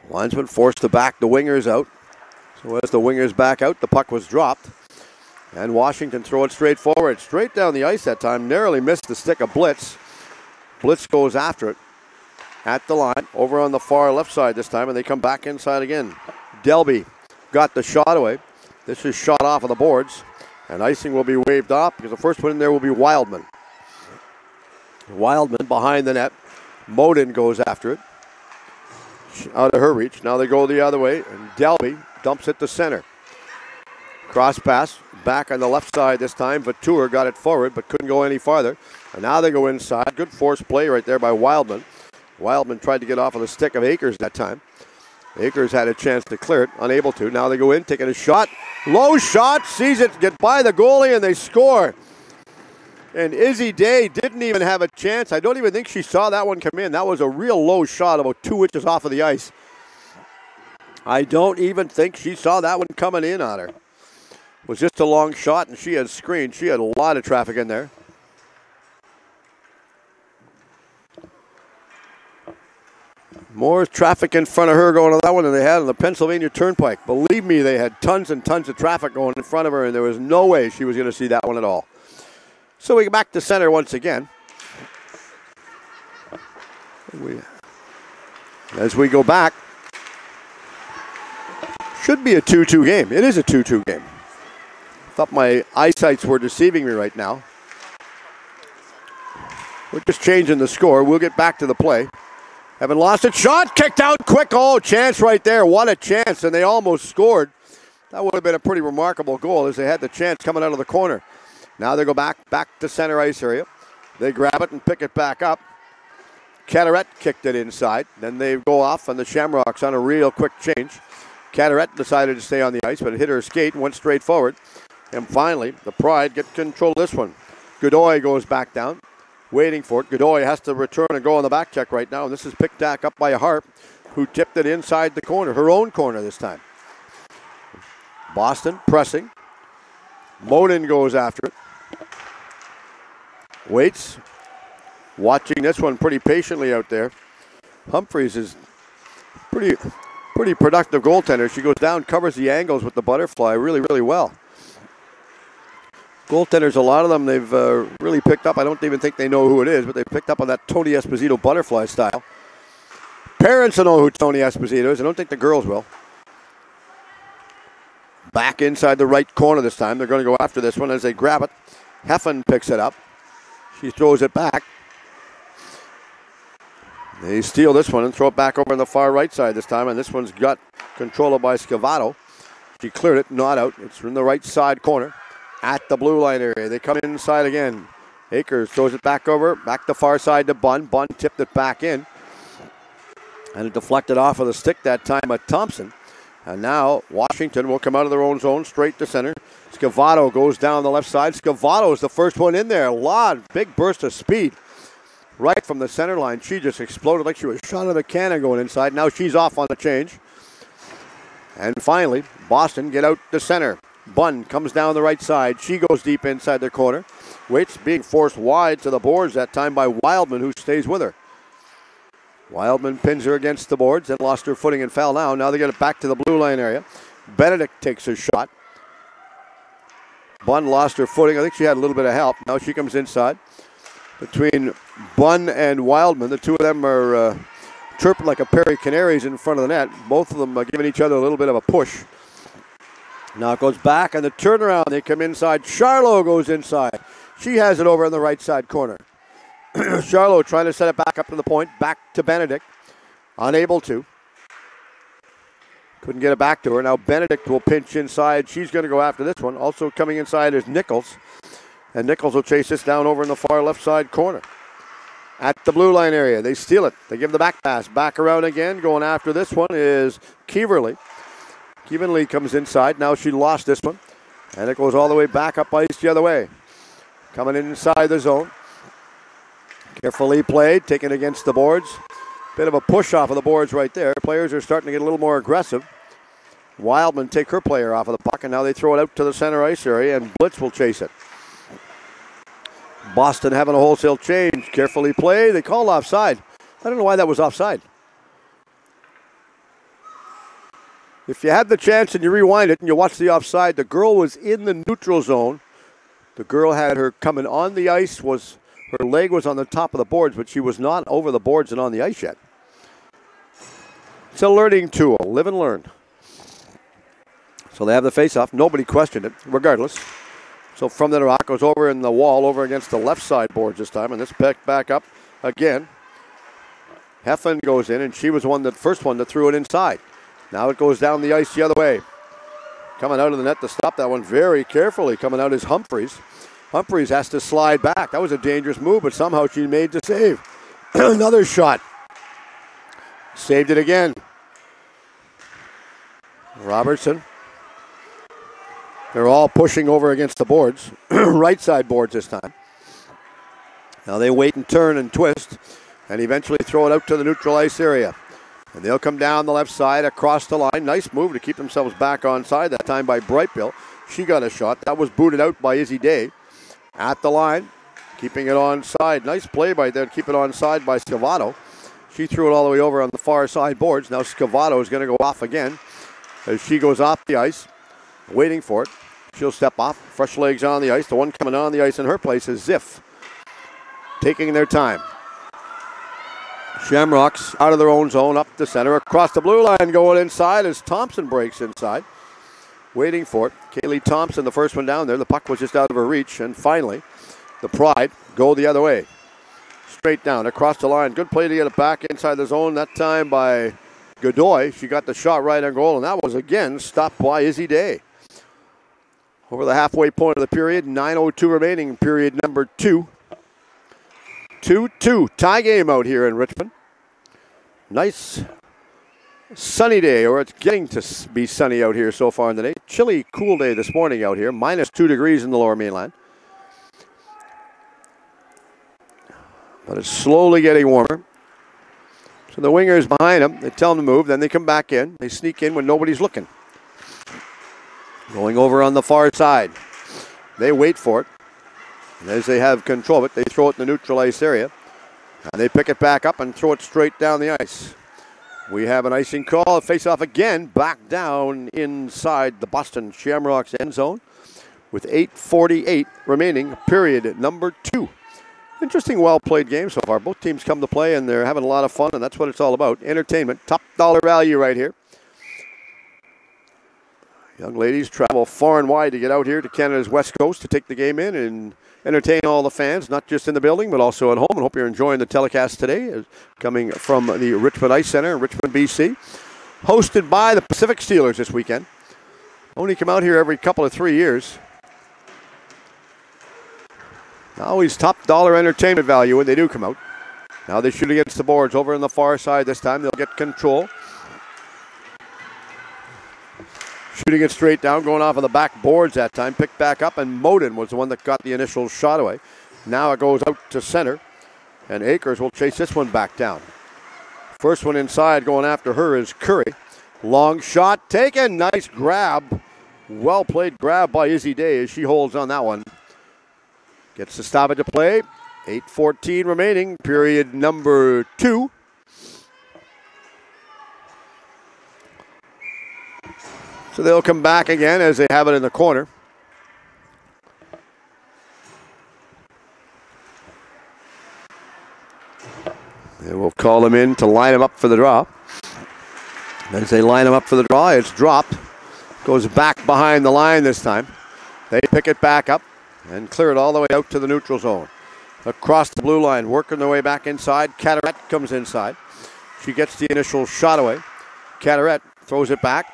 Linesman forced to back the wingers out. So as the wingers back out, the puck was dropped. And Washington throw it straight forward. Straight down the ice that time. Narrowly missed the stick of Blitz. Blitz goes after it. At the line. Over on the far left side this time. And they come back inside again. Delby got the shot away. This is shot off of the boards. And icing will be waved off because the first one in there will be Wildman. Wildman behind the net. Moden goes after it. Out of her reach. Now they go the other way. And Delby dumps it to center. Cross pass. Back on the left side this time. Vautour got it forward but couldn't go any farther. And now they go inside. Good force play right there by Wildman. Wildman tried to get off of the stick of Akers that time. Akers had a chance to clear it. Unable to. Now they go in. Taking a shot. Low shot. Sees it. Get by the goalie and they score. And Izzy Day didn't even have a chance. I don't even think she saw that one come in. That was a real low shot about 2 inches off of the ice. I don't even think she saw that one coming in on her. It was just a long shot, and she had screened. She had a lot of traffic in there. More traffic in front of her going on that one than they had on the Pennsylvania Turnpike. Believe me, they had tons and tons of traffic going in front of her, and there was no way she was going to see that one at all. So we go back to center once again. As we go back, should be a 2-2 game. It is a 2-2 game. Thought my eyesights were deceiving me right now. We're just changing the score. We'll get back to the play. Haven't lost it. Shot kicked out quick. Oh, chance right there. What a chance. And they almost scored. That would have been a pretty remarkable goal as they had the chance coming out of the corner. Now they go back to center ice area. They grab it and pick it back up. Cataret kicked it inside. Then they go off on the Shamrocks on a real quick change. Cataret decided to stay on the ice, but it hit her skate and went straight forward. And finally, the Pride get control of this one. Godoy goes back down, waiting for it. Godoy has to return and go on the back check right now. And this is picked back up by Harp, who tipped it inside the corner, her own corner this time. Boston pressing. Moden goes after it. Waits. Watching this one pretty patiently out there. Humphreys is pretty productive goaltender. She goes down, covers the angles with the butterfly really, really well. Goaltenders, a lot of them, they've really picked up. I don't even think they know who it is, but they've picked up on that Tony Esposito butterfly style. Parents will know who Tony Esposito is. I don't think the girls will. Back inside the right corner this time. They're going to go after this one as they grab it. Heffen picks it up. She throws it back. They steal this one and throw it back over on the far right side this time, and this one's got control by Scavato. She cleared it, not out. It's in the right side corner at the blue line area. They come inside again. Akers throws it back over, back the far side to Bunn. Bunn tipped it back in, and it deflected off of the stick that time by Thompson. And now Washington will come out of their own zone straight to center. Scavato goes down the left side. Scavato is the first one in there. Big burst of speed. Right from the center line. She just exploded like she was shot out of a cannon going inside. Now she's off on the change. And finally, Boston get out to center. Bunn comes down the right side. She goes deep inside their corner. Waits, being forced wide to the boards that time by Wildman, who stays with her. Wildman pins her against the boards and lost her footing and fell down. Now they get it back to the blue line area. Benedict takes her shot. Bunn lost her footing. I think she had a little bit of help. Now she comes inside. Between Bunn and Wildman, the two of them are chirping like a pair of canaries in front of the net. Both of them are giving each other a little bit of a push. Now it goes back, and the turnaround, they come inside. Charlot goes inside. She has it over in the right side corner. Charlot trying to set it back up to the point, back to Benedict. Unable to. Couldn't get it back to her. Now Benedict will pinch inside. She's going to go after this one. Also coming inside is Nichols. And Nichols will chase this down over in the far left side corner. At the blue line area, they steal it. They give the back pass. Back around again. Going after this one is Kieverly. Kieverly comes inside. Now she lost this one. And it goes all the way back up ice the other way. Coming inside the zone. Carefully played. Taken against the boards. Bit of a push off of the boards right there. Players are starting to get a little more aggressive. Wildman take her player off of the puck. And now they throw it out to the center ice area. And Blitz will chase it. Boston having a wholesale change. Carefully played. They called offside. I don't know why that was offside. If you had the chance and you rewind it and you watch the offside, the girl was in the neutral zone. The girl had her coming on the ice, her leg was on the top of the boards, but she was not over the boards and on the ice yet. It's a learning tool. Live and learn. So they have the face-off. Nobody questioned it, regardless. So from the rock goes over in the wall, over against the left side boards this time, and this picked back up again. Heflin goes in, and she was the first one that threw it inside. Now it goes down the ice the other way. Coming out of the net to stop that one very carefully. Coming out is Humphreys. Humphreys has to slide back. That was a dangerous move, but somehow she made the save. Another shot. Saved it again. Robertson. They're all pushing over against the boards. Right side boards this time. Now they wait and turn and twist and eventually throw it out to the neutral ice area. And they'll come down the left side across the line. Nice move to keep themselves back onside, that time by Brightbill. She got a shot. That was booted out by Izzy Day. At the line, keeping it onside. Nice play by there to keep it onside by Scavato. She threw it all the way over on the far side boards. Now Scavato is going to go off again as she goes off the ice, waiting for it. She'll step off. Fresh legs on the ice. The one coming on the ice in her place is Ziff. Taking their time. Shamrocks out of their own zone, up the center, across the blue line, going inside as Thompson breaks inside. Waiting for it. Kaylee Thompson, the first one down there. The puck was just out of her reach. And finally, the Pride go the other way. Straight down, across the line. Good play to get it back inside the zone, that time by Godoy. She got the shot right on goal, and that was again stopped by Izzy Day. Over the halfway point of the period, 9:02 remaining, period number 2. 2-2, tie game out here in Richmond. Nice sunny day, or it's getting to be sunny out here so far in the day. Chilly, cool day this morning out here, -2 degrees in the lower mainland. But it's slowly getting warmer. So the wingers behind them, they tell them to move, then they come back in. They sneak in when nobody's looking. Going over on the far side. They wait for it. And as they have control of it, they throw it in the neutral ice area. And they pick it back up and throw it straight down the ice. We have an icing call. Face-off again, back down inside the Boston Shamrocks end zone with 8:48 remaining, period number 2. Interesting, well-played game so far. Both teams come to play, and they're having a lot of fun, and that's what it's all about. Entertainment, top dollar value right here. Young ladies travel far and wide to get out here to Canada's West Coast to take the game in and entertain all the fans, not just in the building, but also at home. And hope you're enjoying the telecast today, coming from the Richmond Ice Center in Richmond, BC. Hosted by the Pacific Steelers this weekend. Only come out here every couple of 3 years. Always top dollar entertainment value when they do come out. Now they shoot against the boards over on the far side this time. They'll get control. Shooting it straight down, going off of the back boards that time. Picked back up, and Moden was the one that got the initial shot away. Now it goes out to center, and Akers will chase this one back down. First one inside going after her is Curry. Long shot taken. Nice grab. Well played grab by Izzy Day as she holds on that one. Gets the stoppage of play. 8:14 remaining, period number 2. So they'll come back again as they have it in the corner. They will call them in to line them up for the draw. As they line them up for the draw, it's dropped. Goes back behind the line this time. They pick it back up and clear it all the way out to the neutral zone. Across the blue line, working their way back inside. Carteret comes inside. She gets the initial shot away. Carteret throws it back,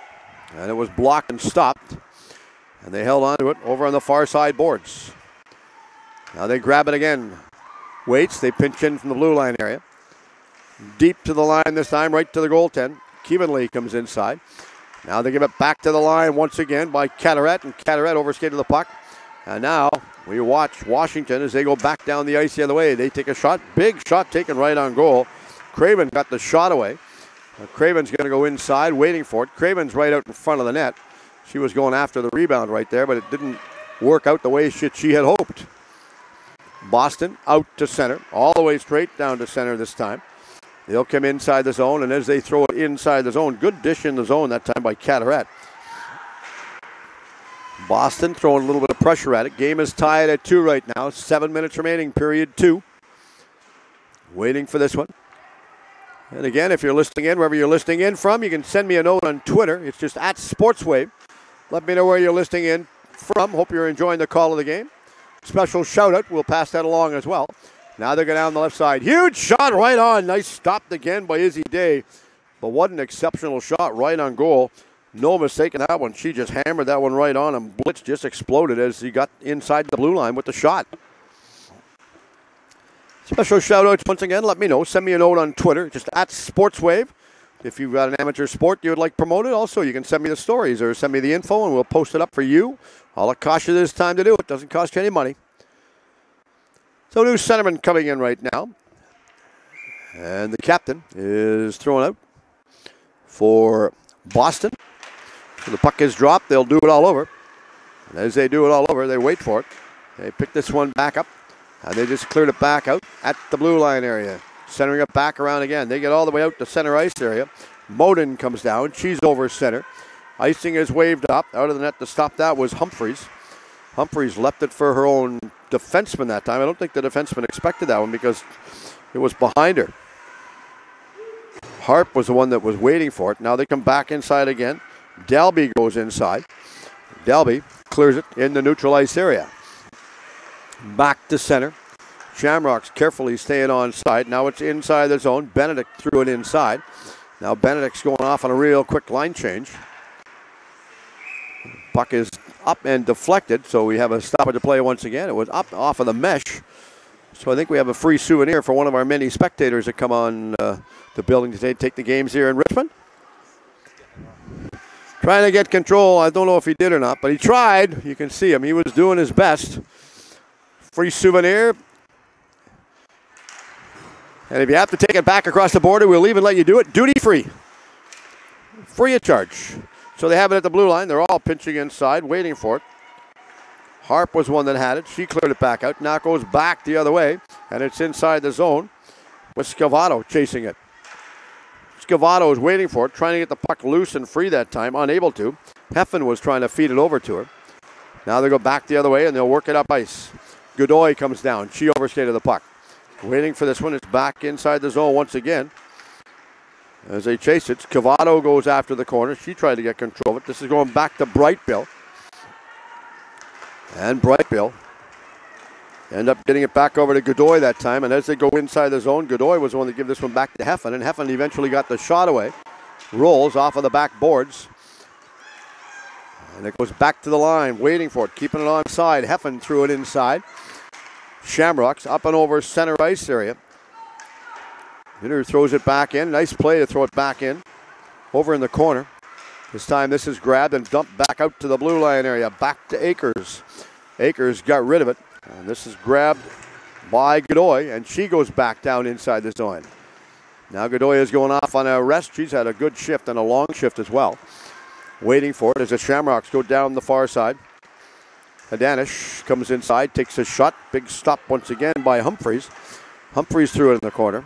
and it was blocked and stopped. And they held on to it over on the far side boards. Now they grab it again. Waits, they pinch in from the blue line area. Deep to the line this time, right to the goaltend. Keevanley comes inside. Now they give it back to the line once again by Carteret, and Carteret overskated the puck. And now we watch Washington as they go back down the ice the other way. They take a shot, big shot taken right on goal. Craven got the shot away. Craven's going to go inside, waiting for it. Craven's right out in front of the net. She was going after the rebound right there, but it didn't work out the way she had hoped. Boston out to center, all the way straight down to center this time. They'll come inside the zone, and as they throw it inside the zone, good dish in the zone that time by Carteret. Boston throwing a little bit of pressure at it. Game is tied at 2 right now. 7 minutes remaining, period 2. Waiting for this one. And again, if you're listening in, wherever you're listening in from, you can send me a note on Twitter. It's just at SportsWave. Let me know where you're listening in from. Hope you're enjoying the call of the game. Special shout out. We'll pass that along as well. Now they go down the left side. Huge shot right on. Nice stopped again by Izzy Day. But what an exceptional shot right on goal. No mistake in that one. She just hammered that one right on, and Blitz just exploded as he got inside the blue line with the shot. Special shout-outs once again. Let me know. Send me a note on Twitter, just at SportsWave. If you've got an amateur sport you would like promoted, also you can send me the stories or send me the info, and we'll post it up for you. All it costs you this time to do it. Doesn't cost you any money. So new centerman coming in right now. And the captain is throwing out for Boston. So the puck is dropped. They'll do it all over. And as they do it all over, they wait for it. They pick this one back up. And they just cleared it back out at the blue line area. Centering it back around again. They get all the way out to center ice area. Moden comes down. She's over center. Icing is waved up. Out of the net to stop that was Humphreys. Humphreys left it for her own defenseman that time. I don't think the defenseman expected that one because it was behind her. Harp was the one that was waiting for it. Now they come back inside again. Delby goes inside. Delby clears it in the neutral ice area. Back to center. Shamrocks carefully staying on side. Now it's inside the zone. Benedict threw it inside. Now Benedict's going off on a real quick line change. Puck is up and deflected, so we have a stoppage of play once again. It was up off of the mesh. So I think we have a free souvenir for one of our many spectators that come on the building today to take the games here in Richmond. Trying to get control. I don't know if he did or not, but he tried. You can see him. He was doing his best. Free souvenir. And if you have to take it back across the border, we'll even let you do it duty free. Free of charge. So they have it at the blue line. They're all pinching inside, waiting for it. Harp was one that had it. She cleared it back out. Now it goes back the other way, and it's inside the zone with Scavato chasing it. Scavato is waiting for it, trying to get the puck loose and free that time, unable to. Heffen was trying to feed it over to her. Now they go back the other way, and they'll work it up ice. Godoy comes down. She overskated the puck. Waiting for this one. It's back inside the zone once again. As they chase it, Cavato goes after the corner. She tried to get control of it. This is going back to Brightbill. And Brightbill end up getting it back over to Godoy that time. And as they go inside the zone, Godoy was the one to give this one back to Heffen. And Heffen eventually got the shot away. Rolls off of the back boards. And it goes back to the line, waiting for it, keeping it on side. Heffen threw it inside. Shamrocks up and over center ice area. Hitter throws it back in. Nice play to throw it back in. Over in the corner. This time this is grabbed and dumped back out to the blue line area. Back to Akers. Akers got rid of it. And this is grabbed by Godoy. And she goes back down inside the zone. Now Godoy is going off on a rest. She's had a good shift and a long shift as well. Waiting for it as the Shamrocks go down the far side. Hadanish comes inside, takes a shot. Big stop once again by Humphreys. Humphreys threw it in the corner.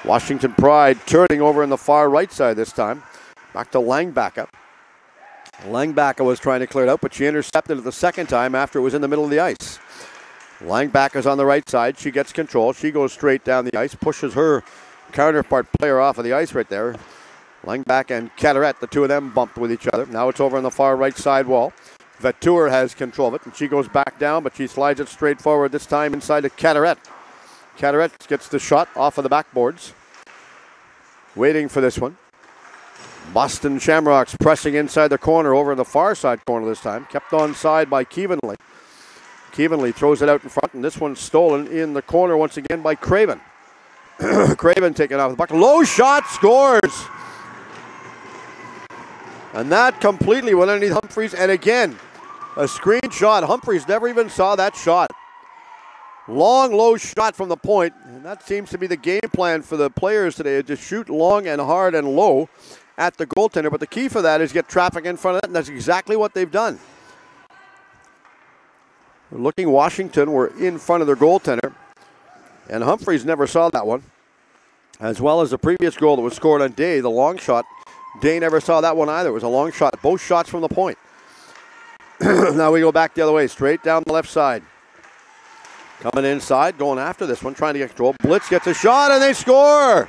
Washington Pride turning over in the far right side this time. Back to Langbacka. Langbacka was trying to clear it out, but she intercepted it the second time after it was in the middle of the ice. Langbacka's on the right side. She gets control. She goes straight down the ice, pushes her counterpart player off of the ice right there. Langbacka and Carteret, the two of them bumped with each other. Now it's over on the far right side wall. Vatour has control of it, and she goes back down, but she slides it straight forward this time inside to Carteret. Carteret gets the shot off of the backboards. Waiting for this one. Boston Shamrocks pressing inside the corner over in the far side corner this time. Kept on side by Keevanley. Keevanley throws it out in front, and this one's stolen in the corner once again by Craven. Craven taking off the puck. Low shot, scores! And that completely went underneath Humphreys. And again, a screenshot. Humphreys never even saw that shot. Long, low shot from the point. And that seems to be the game plan for the players today. Just shoot long and hard and low at the goaltender. But the key for that is get traffic in front of it. And that's exactly what they've done. We're looking Washington. We're in front of their goaltender. And Humphreys never saw that one. As well as the previous goal that was scored on Day, the long shot. Day never saw that one either. It was a long shot. Both shots from the point. Now we go back the other way, straight down the left side. Coming inside, going after this one, trying to get control. Blitz gets a shot, and they score!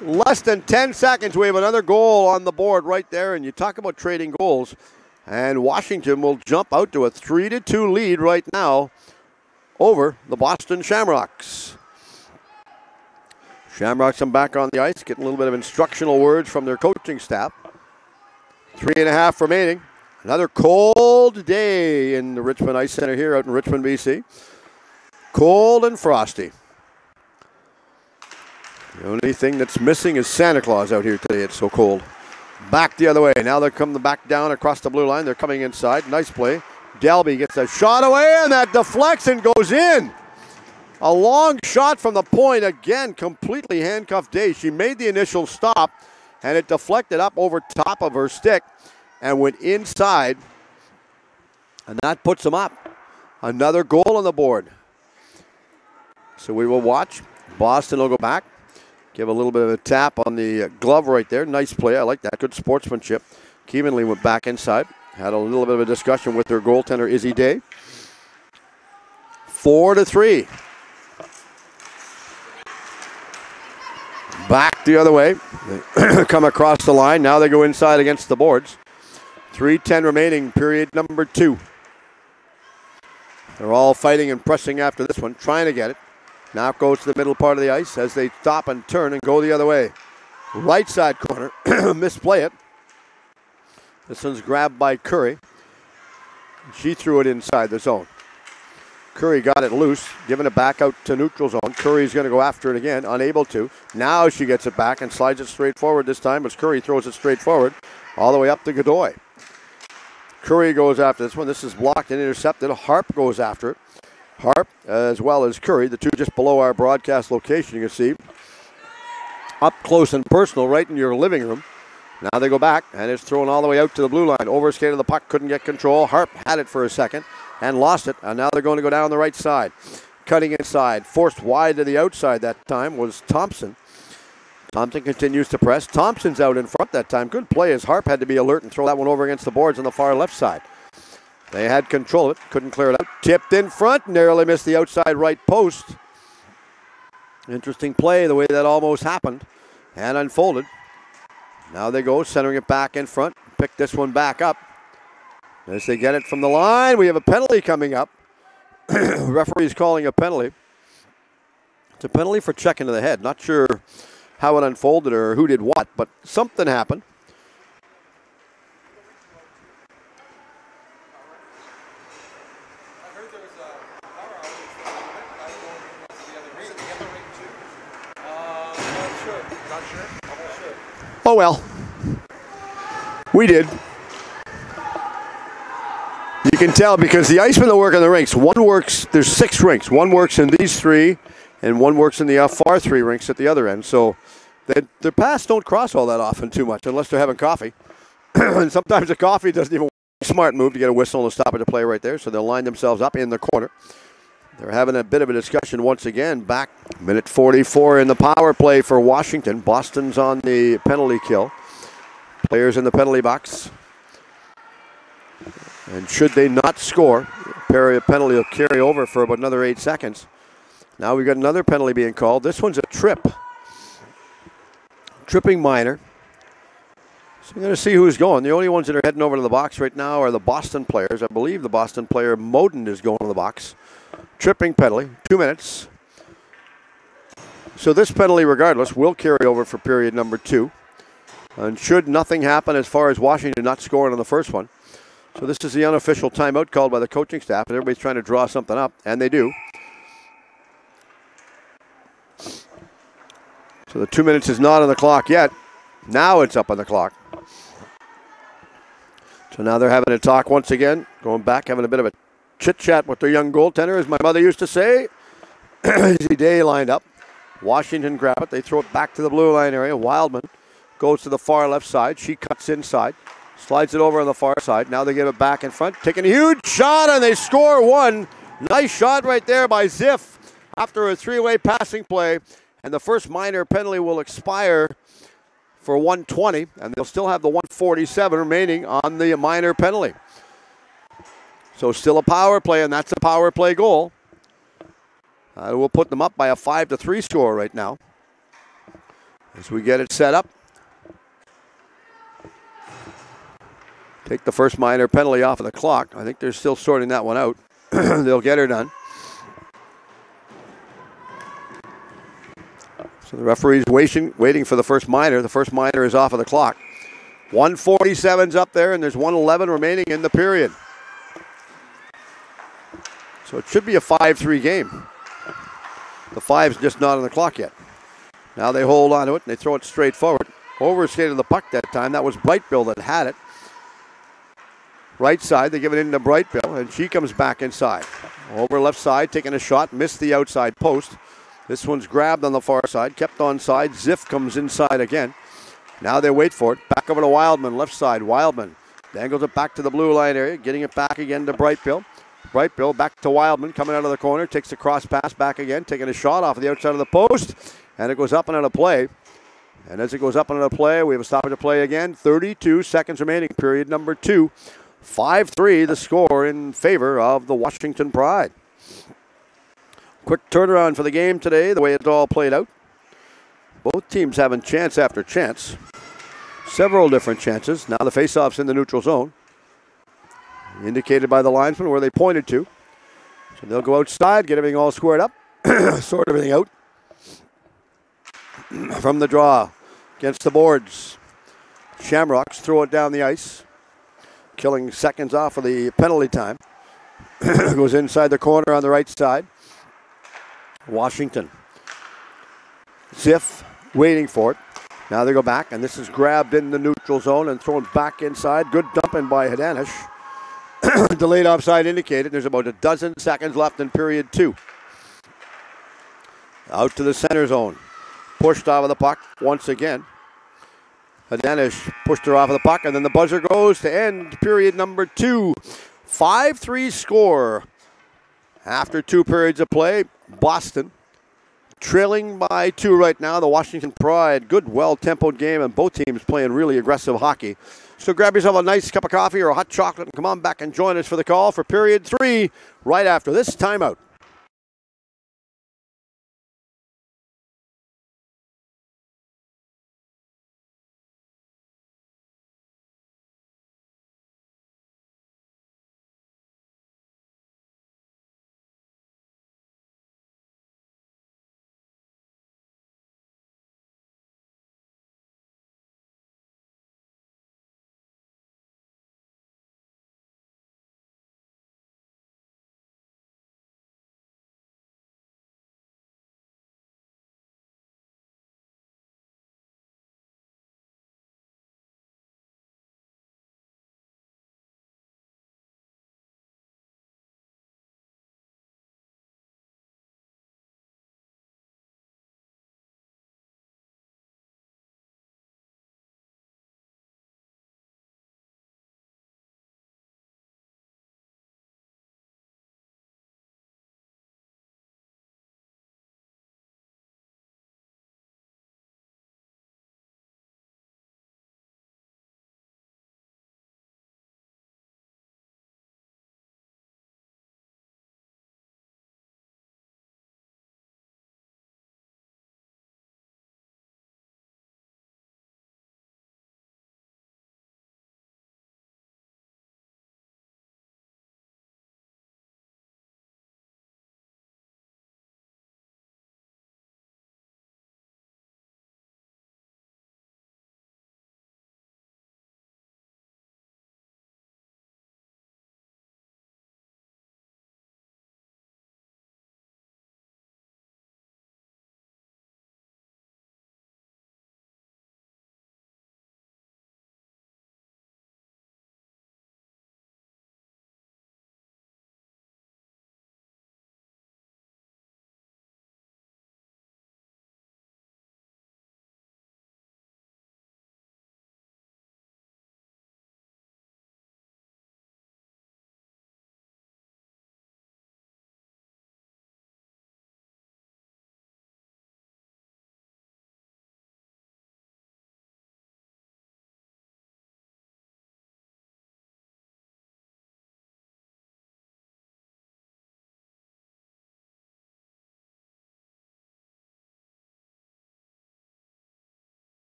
Less than 10 seconds, we have another goal on the board right there, and you talk about trading goals. And Washington will jump out to a 3-2 lead right now over the Boston Shamrocks. Shamrocks come back on the ice, getting a little bit of instructional words from their coaching staff. 3.5 remaining. Another cold day in the Richmond Ice Center here out in Richmond, BC. Cold and frosty. The only thing that's missing is Santa Claus out here today. It's so cold. Back the other way. Now they're coming back down across the blue line. They're coming inside. Nice play. Delby gets a shot away, and that deflects and goes in. A long shot from the point. Again, completely handcuffed Day. She made the initial stop, and it deflected up over top of her stick and went inside. And that puts them up. Another goal on the board. So we will watch. Boston will go back. Give a little bit of a tap on the glove right there. Nice play. I like that. Good sportsmanship. Keevanly went back inside. Had a little bit of a discussion with their goaltender, Izzy Day. 4-3. Back the other way. They come across the line. Now they go inside against the boards. 3:10 remaining, period number 2. They're all fighting and pressing after this one, trying to get it. Now it goes to the middle part of the ice as they stop and turn and go the other way. Right side corner. Misplay it. This one's grabbed by Curry. She threw it inside the zone. Curry got it loose, giving it back out to neutral zone. Curry's going to go after it again, unable to. Now she gets it back and slides it straight forward this time as Curry throws it straight forward all the way up to Godoy. Curry goes after this one. This is blocked and intercepted. Harp goes after it. Harp, as well as Curry, the two just below our broadcast location, you can see. Up close and personal, right in your living room. Now they go back, and it's thrown all the way out to the blue line. Overskated the puck, couldn't get control. Harp had it for a second and lost it, and now they're going to go down the right side. Cutting inside, forced wide to the outside that time was Thompson. Thompson continues to press. Thompson's out in front that time. Good play as Harp had to be alert and throw that one over against the boards on the far left side. They had control of it, couldn't clear it out. Tipped in front, narrowly missed the outside right post. Interesting play, the way that almost happened and unfolded. Now they go, centering it back in front. Pick this one back up. As they get it from the line, we have a penalty coming up. Referee's calling a penalty. It's a penalty for checking to the head. Not sure how it unfolded or who did what, but something happened. Oh well, we did. You can tell because the icemen that work on the rinks, one works, there's 6 rinks. One works in these 3, and one works in the far 3 rinks at the other end. So their paths don't cross all that often too much unless they're having coffee. And sometimes the coffee doesn't even work. Smart move to get a whistle and stop it to play right there. So they'll line themselves up in the corner. They're having a bit of a discussion once again. Back minute 44 in the power play for Washington. Boston's on the penalty kill. Players in the penalty box. And should they not score, a penalty will carry over for about another 8 seconds. Now we've got another penalty being called. This one's a trip. Tripping minor. So we're going to see who's going. The only ones that are heading over to the box right now are the Boston players. I believe the Boston player Moden is going to the box. Tripping penalty, 2 minutes. So this penalty, regardless, will carry over for period number 2. And should nothing happen as far as Washington not scoring on the first one. So this is the unofficial timeout called by the coaching staff, and everybody's trying to draw something up, and they do. So the 2 minutes is not on the clock yet. Now it's up on the clock. So now they're having a talk once again, going back, having a bit of a chit-chat with their young goaltender, as my mother used to say. Easy Day lined up. Washington grab it. They throw it back to the blue line area. Wildman goes to the far left side. She cuts inside. Slides it over on the far side. Now they get it back in front. Taking a huge shot, and they score one. Nice shot right there by Ziff. after a three-way passing play, and the first minor penalty will expire for 120, and they'll still have the 147 remaining on the minor penalty. So still a power play, and that's a power play goal. We'll put them up by a 5-3 score right now as we get it set up. Take the first minor penalty off of the clock. I think they're still sorting that one out. They'll get her done. So the referee's waiting for the first minor. The first minor is off of the clock. 147's up there, and there's 111 remaining in the period. So it should be a 5-3 game. The 5's just not on the clock yet. Now they hold on to it, and they throw it straight forward. Overskated the puck that time. That was Brightbill that had it. Right side, they give it into Brightbill, and she comes back inside. Over left side, taking a shot, missed the outside post. This one's grabbed on the far side, kept on side. Ziff comes inside again. Now they wait for it. Back over to Wildman, left side. Wildman dangles it back to the blue line area, getting it back again to Brightbill. Brightbill back to Wildman, coming out of the corner, takes the cross pass back again, taking a shot off of the outside of the post, and it goes up and out of play. And as it goes up and out of play, we have a stoppage of play again. 32 seconds remaining, period number 2. 5-3 the score in favor of the Washington Pride. Quick turnaround for the game today, the way it's all played out. Both teams having chance after chance. Several different chances. Now the faceoff's in the neutral zone. Indicated by the linesman where they pointed to. So they'll go outside, get everything all squared up, sort everything out. From the draw against the boards. Shamrocks throw it down the ice. Killing seconds off of the penalty time. Goes inside the corner on the right side. Washington. Ziff waiting for it. Now they go back, and this is grabbed in the neutral zone and thrown back inside. Good dumping by Hadanish. Delayed offside indicated. There's about a dozen seconds left in period 2. Out to the center zone. Pushed off of the puck once again. Hadanish pushed her off of the puck, and then the buzzer goes to end period number 2. 5-3 score. After 2 periods of play, Boston trailing by 2 right now. The Washington Pride, good, well-tempoed game, and both teams playing really aggressive hockey. So grab yourself a nice cup of coffee or a hot chocolate and come on back and join us for the call for period 3 right after this timeout.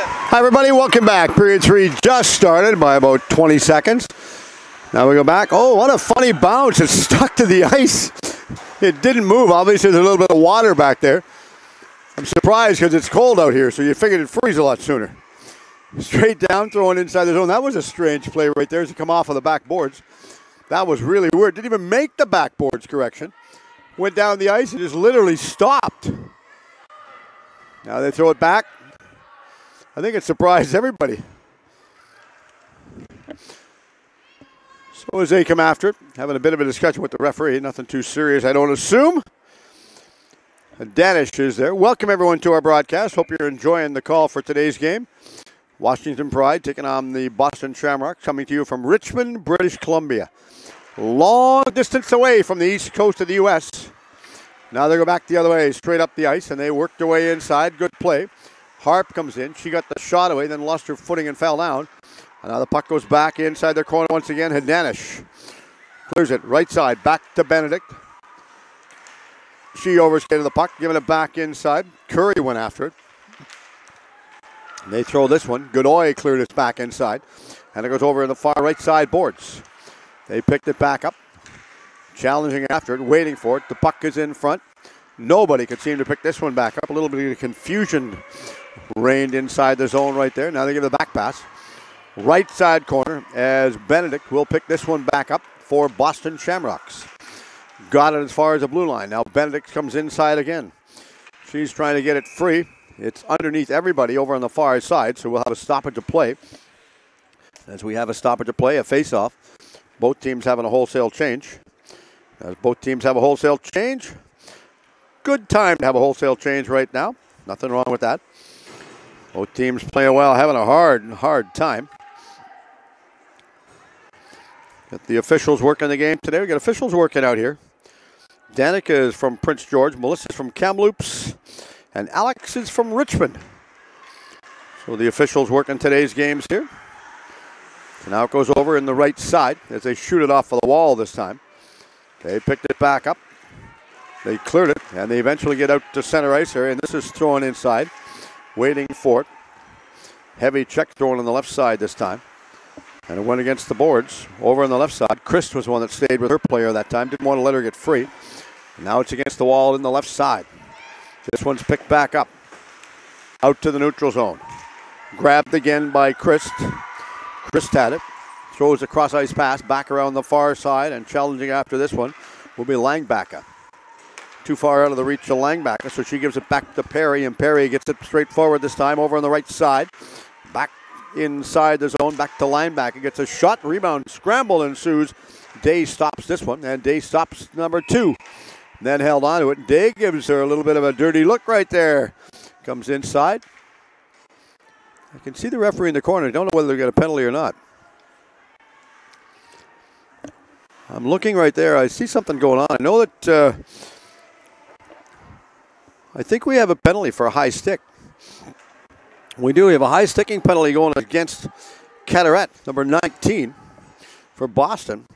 Hi, everybody. Welcome back. Period 3 just started by about 20 seconds. Now we go back. Oh, what a funny bounce. It stuck to the ice. It didn't move. Obviously, there's a little bit of water back there. I'm surprised because it's cold out here, so you figured it'd freeze a lot sooner. Straight down, throwing inside the zone. That was a strange play right there as it come off of the backboards. That was really weird. Didn't even make the backboards correction. Went down the ice and just literally stopped. Now they throw it back. I think it surprised everybody. So as they come after it, having a bit of a discussion with the referee, nothing too serious, I don't assume. Danish is there. Welcome everyone to our broadcast. Hope you're enjoying the call for today's game. Washington Pride taking on the Boston Shamrocks, coming to you from Richmond, British Columbia. Long distance away from the east coast of the U.S. Now they go back the other way, straight up the ice, and they work their way inside. Good play. Harp comes in. She got the shot away, then lost her footing and fell down. And now the puck goes back inside their corner once again. Hedanish clears it right side, back to Benedict. She overskated the puck, giving it back inside. Curry went after it. They throw this one. Godoy cleared it back inside. And it goes over in the far right side boards. They picked it back up. Challenging after it, waiting for it. The puck is in front. Nobody could seem to pick this one back up. A little bit of confusion reigned inside the zone right there. Now they give the back pass. Right side corner as Benedict will pick this one back up for Boston Shamrocks. Got it as far as the blue line. Now Benedict comes inside again. She's trying to get it free. It's underneath everybody over on the far side, so we'll have a stoppage of play. As we have a stoppage of play, a face-off. Both teams having a wholesale change. As both teams have a wholesale change. Good time to have a wholesale change right now. Nothing wrong with that. Both teams playing well, having a hard time. Got the officials working the game today. We got officials working out here. Danica is from Prince George. Melissa is from Kamloops. And Alex is from Richmond. So the officials working today's games here. So now it goes over in the right side as they shoot it off of the wall this time. They picked it back up. They cleared it, and they eventually get out to center ice area, and this is thrown inside, waiting for it. Heavy check thrown on the left side this time. And it went against the boards over on the left side. Chris was one that stayed with her player that time. Didn't want to let her get free. And now it's against the wall in the left side. This one's picked back up. Out to the neutral zone. Grabbed again by Chris. Chris had it. Throws a cross-ice pass back around the far side, and challenging after this one will be Langbacker. Too far out of the reach of Langbacker, so she gives it back to Perry, and Perry gets it straight forward this time over on the right side. Back inside the zone, back to Langbacker. Gets a shot, rebound, scramble ensues. Day stops this one, and Day stops number 2. Then held on to it. Day gives her a little bit of a dirty look right there. Comes inside. I can see the referee in the corner. I don't know whether they get a penalty or not. I'm looking right there. I see something going on. I know that I think we have a penalty for a high stick. We do. We have a high sticking penalty going against Carteret, number 19, for Boston.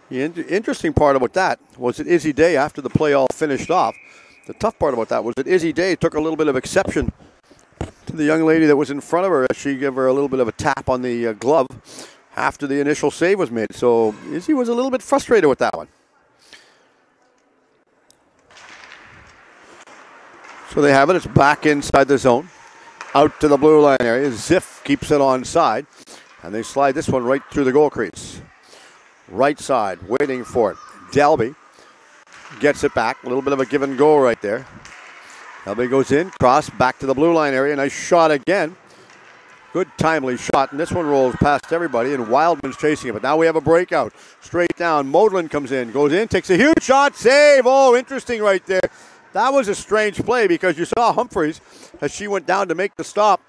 The interesting part about that was that Izzy Day, after the play all finished off, the tough part about that was that Izzy Day took a little bit of exception to the young lady that was in front of her as she gave her a little bit of a tap on the glove after the initial save was made. So Izzy was a little bit frustrated with that one. So they have it. It's back inside the zone. Out to the blue line area. Ziff keeps it onside. And they slide this one right through the goal crease. Right side, waiting for it. Delby gets it back. A little bit of a give and go right there. Delby goes in, cross, back to the blue line area. Nice shot again. Good timely shot. And this one rolls past everybody, and Wildman's chasing it. But now we have a breakout. Straight down. Modlin comes in, goes in, takes a huge shot. Save. Oh, interesting right there. That was a strange play because you saw Humphreys as she went down to make the stop.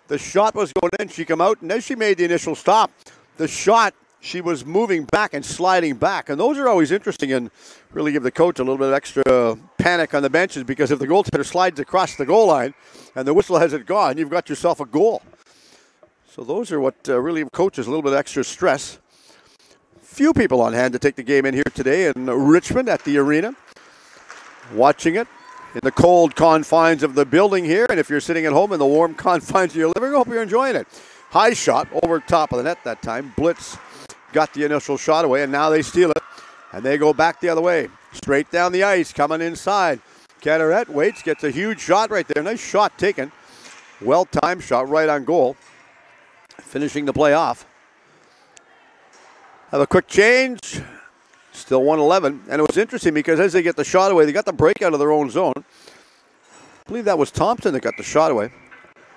The shot was going in. She come out, and as she made the initial stop, the shot, she was moving back and sliding back. And those are always interesting and really give the coach a little bit of extra panic on the benches, because if the goaltender slides across the goal line and the whistle has it gone, you've got yourself a goal. So those are what really give coaches a little bit of extra stress. Few people on hand to take the game in here today in Richmond at the arena. Watching it in the cold confines of the building here. And if you're sitting at home in the warm confines of your living room, I hope you're enjoying it. High shot over top of the net that time. Blitz got the initial shot away, and now they steal it. And they go back the other way. Straight down the ice, coming inside. Carteret waits, gets a huge shot right there. Nice shot taken. Well-timed shot right on goal. Finishing the play off. Have a quick change. Still 1-11. And it was interesting because as they get the shot away, they got the break out of their own zone. I believe that was Thompson that got the shot away.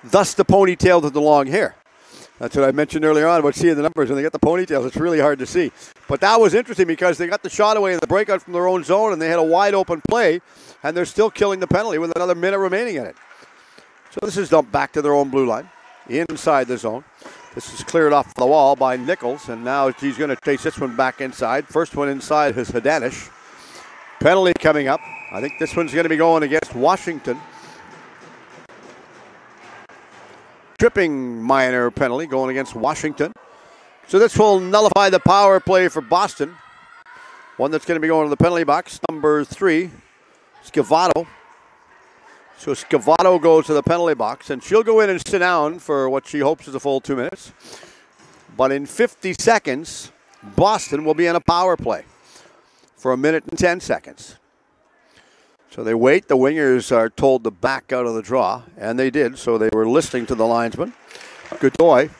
Thus the ponytail to the long hair. That's what I mentioned earlier on about seeing the numbers. When they get the ponytails, it's really hard to see. But that was interesting because they got the shot away in the breakout from their own zone, and they had a wide open play, and they're still killing the penalty with another minute remaining in it. So this is dumped back to their own blue line, inside the zone. This is cleared off the wall by Nichols, and now he's going to chase this one back inside. First one inside is Hadanish. Penalty coming up. I think this one's going to be going against Washington. Tripping minor penalty going against Washington. So this will nullify the power play for Boston. One that's going to be going to the penalty box, number 3, Scavato. So Scavato goes to the penalty box, and she'll go in and sit down for what she hopes is a full 2 minutes. But in 50 seconds, Boston will be in a power play for 1 minute and 10 seconds. So they wait. The wingers are told to back out of the draw, and they did, so they were listening to the linesman. Godoy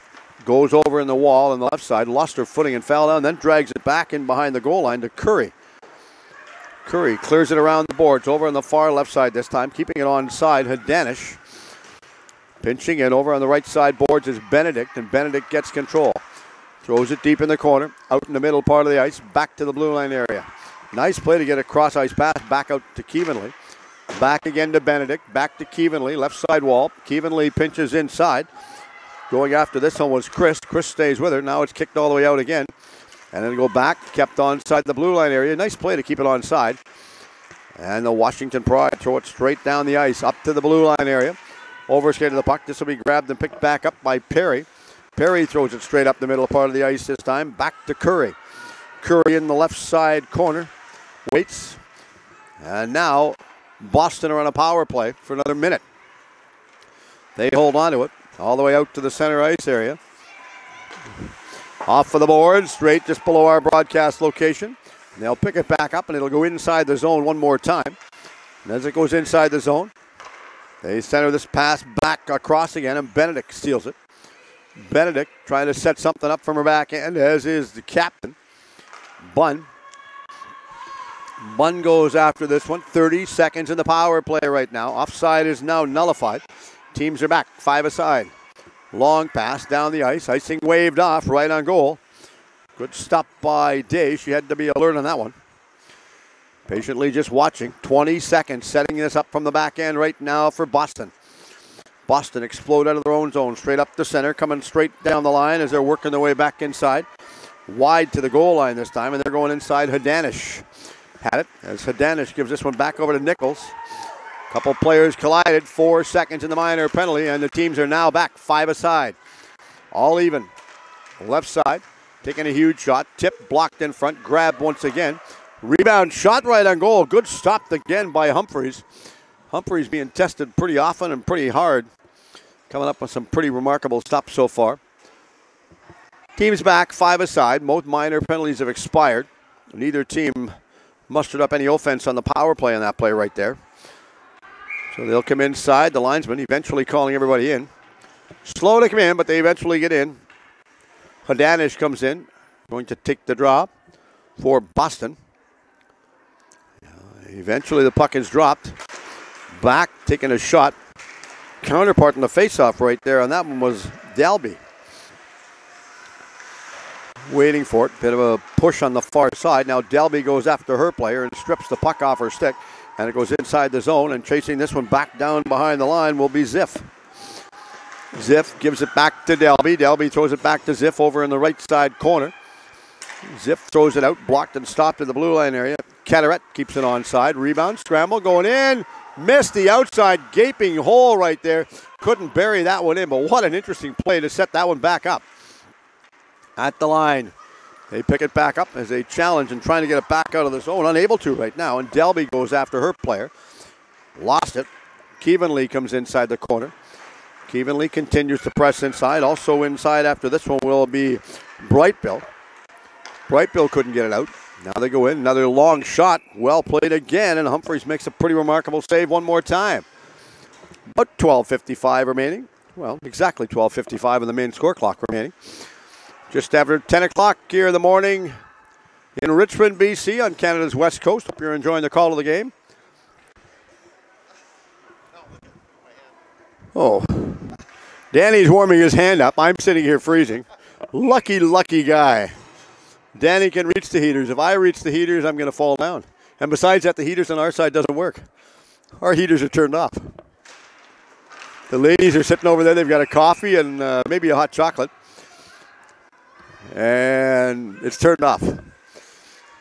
goes over in the wall on the left side, lost her footing and fell down, then drags it back in behind the goal line to Curry. Curry clears it around the boards, over on the far left side this time, keeping it onside. Hadanish pinching in over on the right side boards is Benedict, and Benedict gets control. Throws it deep in the corner, out in the middle part of the ice, back to the blue line area. Nice play to get a cross-ice pass back out to Keevanley. Back again to Benedict. Back to Keevanley. Left side wall. Keevanley pinches inside. Going after this one was Chris. Chris stays with her. Now it's kicked all the way out again. And then go back. Kept onside the blue line area. Nice play to keep it onside. And the Washington Pride throw it straight down the ice. Up to the blue line area. Overskated the puck. This will be grabbed and picked back up by Perry. Perry throws it straight up the middle part of the ice this time. Back to Curry. Curry in the left side corner. Waits. And now Boston are on a power play for another minute. They hold on to it all the way out to the center ice area. Off of the board, straight just below our broadcast location. And they'll pick it back up, and it'll go inside the zone one more time. And as it goes inside the zone, they center this pass back across again, and Benedict steals it. Benedict trying to set something up from her back end, as is the captain, Bunn. Bunn goes after this one. 30 seconds in the power play right now. Offside is now nullified. Teams are back, 5 aside. Long pass down the ice. Icing waved off right on goal. Good stop by Day. She had to be alert on that one. Patiently just watching. 20 seconds setting this up from the back end right now for Boston. Boston explode out of their own zone. Straight up the center. Coming straight down the line as they're working their way back inside. Wide to the goal line this time, and they're going inside. Hadanish had it as Hadanish gives this one back over to Nichols. Couple players collided. 4 seconds in the minor penalty, and the teams are now back 5 aside. All even. Left side, taking a huge shot. Tip blocked in front. Grabbed once again. Rebound shot right on goal. Good stop again by Humphreys. Humphreys being tested pretty often and pretty hard. Coming up with some pretty remarkable stops so far. Teams back 5 aside. Most minor penalties have expired. Neither team mustered up any offense on the power play on that play right there. So they'll come inside. The linesman eventually calling everybody in. Slow to come in, but they eventually get in. Hadanish comes in. Going to take the draw for Boston. Eventually the puck is dropped. Back, taking a shot. Counterpart in the faceoff right there, and that one was Dalby. Waiting for it. Bit of a push on the far side. Now Dalby goes after her player and strips the puck off her stick. And it goes inside the zone, and chasing this one back down behind the line will be Ziff. Ziff gives it back to Dalby. Dalby throws it back to Ziff over in the right side corner. Ziff throws it out, blocked and stopped in the blue line area. Carteret keeps it onside. Rebound, scramble, going in. Missed the outside gaping hole right there. Couldn't bury that one in, but what an interesting play to set that one back up. At the line. They pick it back up as they challenge and trying to get it back out of the zone. Unable to right now, and Dalby goes after her player. Lost it. Kevin Lee comes inside the corner. Kevin Lee continues to press inside. Also inside after this one will be Brightbill. Brightbill couldn't get it out. Now they go in. Another long shot. Well played again, and Humphreys makes a pretty remarkable save one more time. About 12:55 remaining. Well, exactly 12:55 in the main score clock remaining. Just after 10 o'clock here in the morning in Richmond, BC on Canada's West Coast. Hope you're enjoying the call of the game. Oh, Danny's warming his hand up. I'm sitting here freezing. Lucky guy. Danny can reach the heaters. If I reach the heaters, I'm going to fall down. And besides that, the heaters on our side doesn't work. Our heaters are turned off. The ladies are sitting over there. They've got a coffee and maybe a hot chocolate. And it's turned off.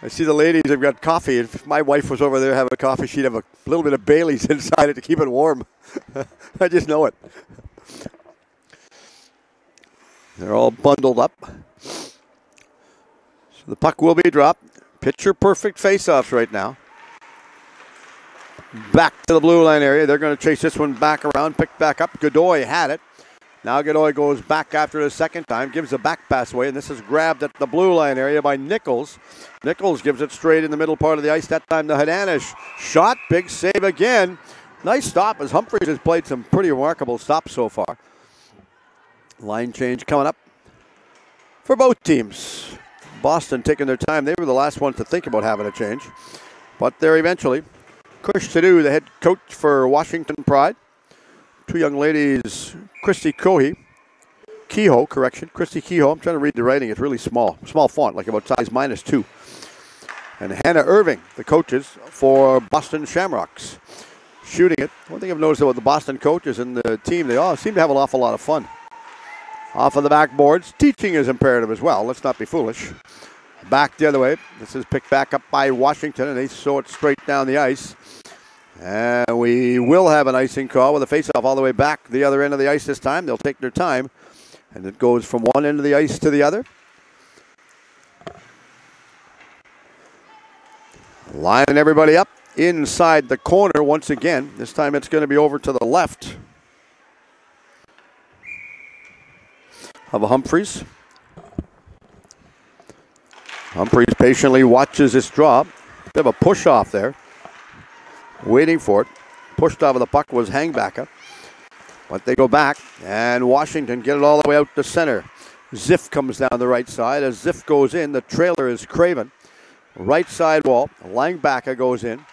I see the ladies have got coffee. If my wife was over there having a coffee, she'd have a little bit of Bailey's inside it to keep it warm. I just know it. They're all bundled up. So the puck will be dropped. Picture perfect face-offs right now. Back to the blue line area. They're going to chase this one back around, pick back up. Godoy had it. Now Godoy goes back after the second time, gives a back pass away, and this is grabbed at the blue line area by Nichols. Nichols gives it straight in the middle part of the ice. That time to Hadanish. Shot, big save again. Nice stop as Humphreys has played some pretty remarkable stops so far. Line change coming up for both teams. Boston taking their time. They were the last ones to think about having a change. But there eventually. Kush Sidhu, the head coach for Washington Pride. Two young ladies, Christy Kehoe, Christy Kehoe. I'm trying to read the writing. It's really small font, like about size -2. And Hannah Irving, the coaches for Boston Shamrocks. Shooting it. One thing I've noticed about the Boston coaches and the team, they all seem to have an awful lot of fun. Off of the backboards. Teaching is imperative as well. Let's not be foolish. Back the other way. This is picked back up by Washington, and they throw it straight down the ice. And we will have an icing call with a face-off all the way back the other end of the ice this time. They'll take their time. And it goes from one end of the ice to the other. Lining everybody up inside the corner once again. This time it's going to be over to the left of Humphreys. Humphreys patiently watches this draw. Bit of a push-off there. Waiting for it. Pushed off of the puck was Hangbacka. But they go back, and Washington get it all the way out to center. Ziff comes down the right side. As Ziff goes in, the trailer is Craven. Right side wall. Langbacka goes in.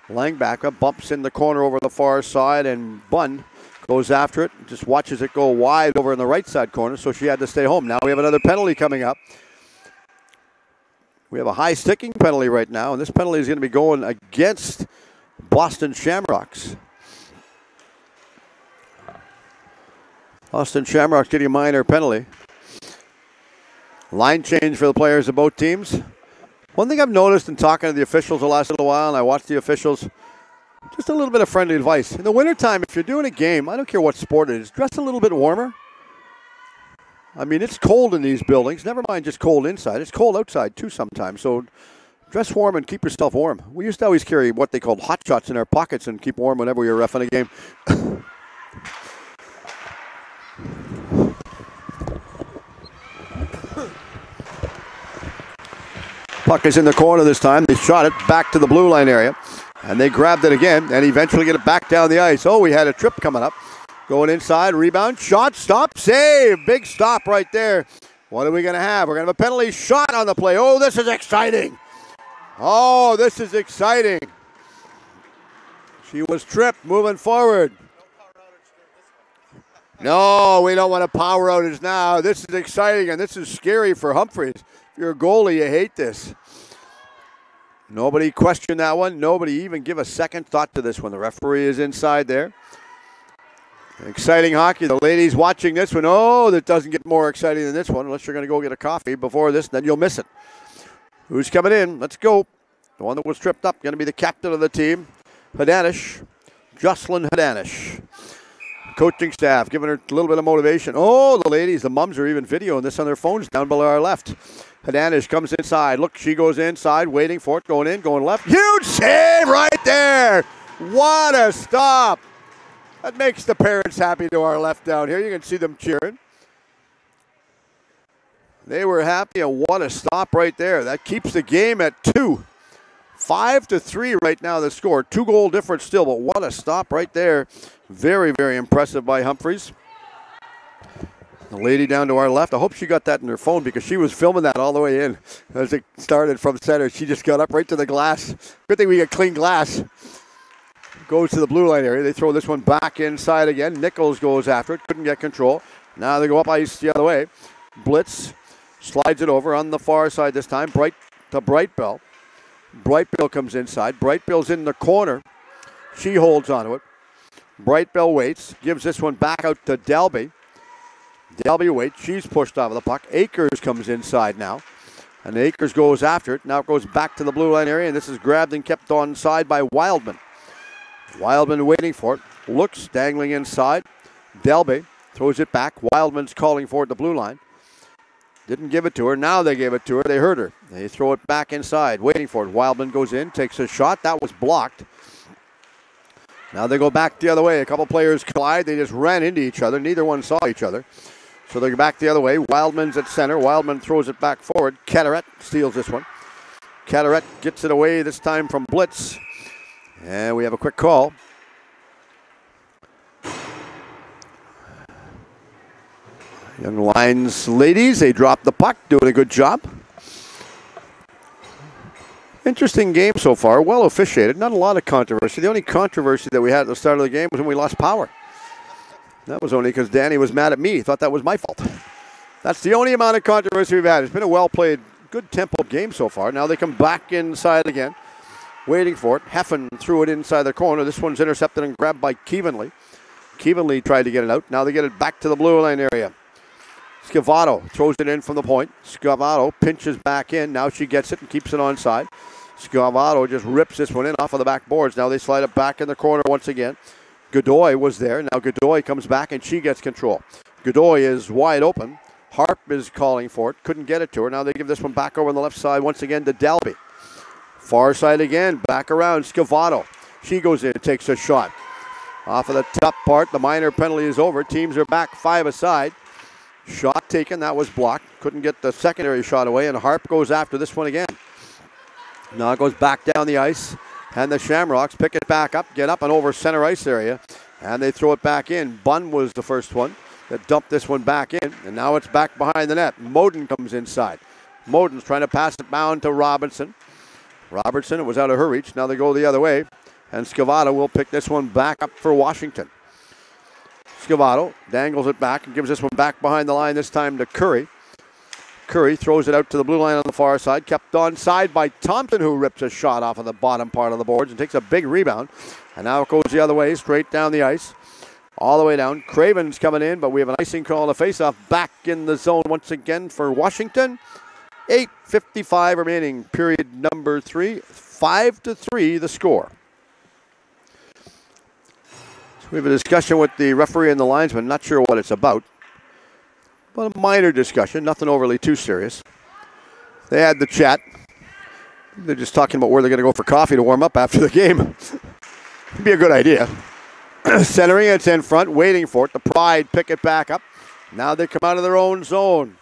Langbacka bumps in the corner over the far side, and Bunn goes after it. Just watches it go wide over in the right side corner, so she had to stay home. Now we have another penalty coming up. We have a high sticking penalty right now, and this penalty is going to be going against Boston Shamrocks. Boston Shamrocks getting a minor penalty. Line change for the players of both teams. One thing I've noticed in talking to the officials the last little while, and I watch the officials, just a little bit of friendly advice. In the wintertime, if you're doing a game, I don't care what sport it is, dress a little bit warmer. I mean, it's cold in these buildings. Never mind just cold inside. It's cold outside, too, sometimes. So dress warm and keep yourself warm. We used to always carry what they called hot shots in our pockets and keep warm whenever we were reffing a game. Puck is in the corner this time. They shot it back to the blue line area. And they grabbed it again and eventually get it back down the ice. Oh, we had a trip coming up. Going inside, rebound, shot, stop, save. Big stop right there. What are we going to have? We're going to have a penalty shot on the play. Oh, this is exciting. Oh, this is exciting. She was tripped moving forward. No, we don't want a power outage now. This is exciting, and this is scary for Humphreys. If you're a goalie, you hate this. Nobody questioned that one. Nobody even give a second thought to this one. The referee is inside there. Exciting hockey. The ladies watching this one. Oh, that doesn't get more exciting than this one unless you're going to go get a coffee before this, then you'll miss it. Who's coming in? Let's go. The one that was tripped up, going to be the captain of the team, Hadanish, Jocelyn Hadanish. Coaching staff giving her a little bit of motivation. Oh, the ladies, the mums are even videoing this on their phones down below our left. Hadanish comes inside. Look, she goes inside, waiting for it, going in, going left. Huge save right there. What a stop! That makes the parents happy to our left down here. You can see them cheering. They were happy, and what a stop right there. That keeps the game at 2. 5-3 right now, the score. 2-goal difference still, but what a stop right there. Very, very impressive by Humphreys. The lady down to our left, I hope she got that in her phone because she was filming that all the way in. As it started from center, she just got up right to the glass. Good thing we got clean glass. Goes to the blue line area. They throw this one back inside again. Nichols goes after it. Couldn't get control. Now they go up ice the other way. Blitz slides it over on the far side this time. Brightbill. Brightbill comes inside. Brightbill's in the corner. She holds onto it. Brightbill waits. Gives this one back out to Delby. Delby waits. She's pushed off of the puck. Akers comes inside now. And Akers goes after it. Now it goes back to the blue line area. And this is grabbed and kept on side by Wildman. Wildman waiting for it. Looks, dangling inside. Delby throws it back. Wildman's calling for it, the blue line. Didn't give it to her. Now they gave it to her. They hurt her. They throw it back inside, waiting for it. Wildman goes in, takes a shot. That was blocked. Now they go back the other way. A couple players collide. They just ran into each other. Neither one saw each other. So they go back the other way. Wildman's at center. Wildman throws it back forward. Cataract steals this one. Cataract gets it away this time from Blitz. And we have a quick call. Young Lions ladies, they drop the puck, doing a good job. Interesting game so far, well officiated, not a lot of controversy. The only controversy that we had at the start of the game was when we lost power. That was only because Danny was mad at me, thought that was my fault. That's the only amount of controversy we've had. It's been a well-played, good tempo game so far. Now they come back inside again. Waiting for it. Heffen threw it inside the corner. This one's intercepted and grabbed by Keevanley. Keevanley tried to get it out. Now they get it back to the blue line area. Scavato throws it in from the point. Scavato pinches back in. Now she gets it and keeps it onside. Scavato just rips this one in off of the back boards. Now they slide it back in the corner once again. Godoy was there. Now Godoy comes back and she gets control. Godoy is wide open. Harp is calling for it. Couldn't get it to her. Now they give this one back over on the left side once again to Delby. Far side again, back around, Scavato. She goes in, takes a shot. Off of the top part, the minor penalty is over. Teams are back 5 aside. Shot taken, that was blocked. Couldn't get the secondary shot away, and Harp goes after this one again. Now it goes back down the ice, and the Shamrocks pick it back up, get up and over center ice area, and they throw it back in. Bunn was the first one that dumped this one back in, and now it's back behind the net. Moden comes inside. Moden's trying to pass it down to Robertson. Robertson, it was out of her reach. Now they go the other way. And Scavato will pick this one back up for Washington. Scavato dangles it back and gives this one back behind the line, this time to Curry. Curry throws it out to the blue line on the far side. Kept on side by Thompson, who rips a shot off of the bottom part of the boards and takes a big rebound. And now it goes the other way, straight down the ice. All the way down. Craven's coming in, but we have an icing call on a faceoff back in the zone once again for Washington. 8:55 remaining, period number 3. 5-3 the score. So we have a discussion with the referee and the linesman. Not sure what it's about, but a minor discussion, nothing overly too serious. They had the chat. They're just talking about where they're going to go for coffee to warm up after the game. It'd be a good idea. Centering, it's in front, waiting for it. The Pride pick it back up. Now they come out of their own zone.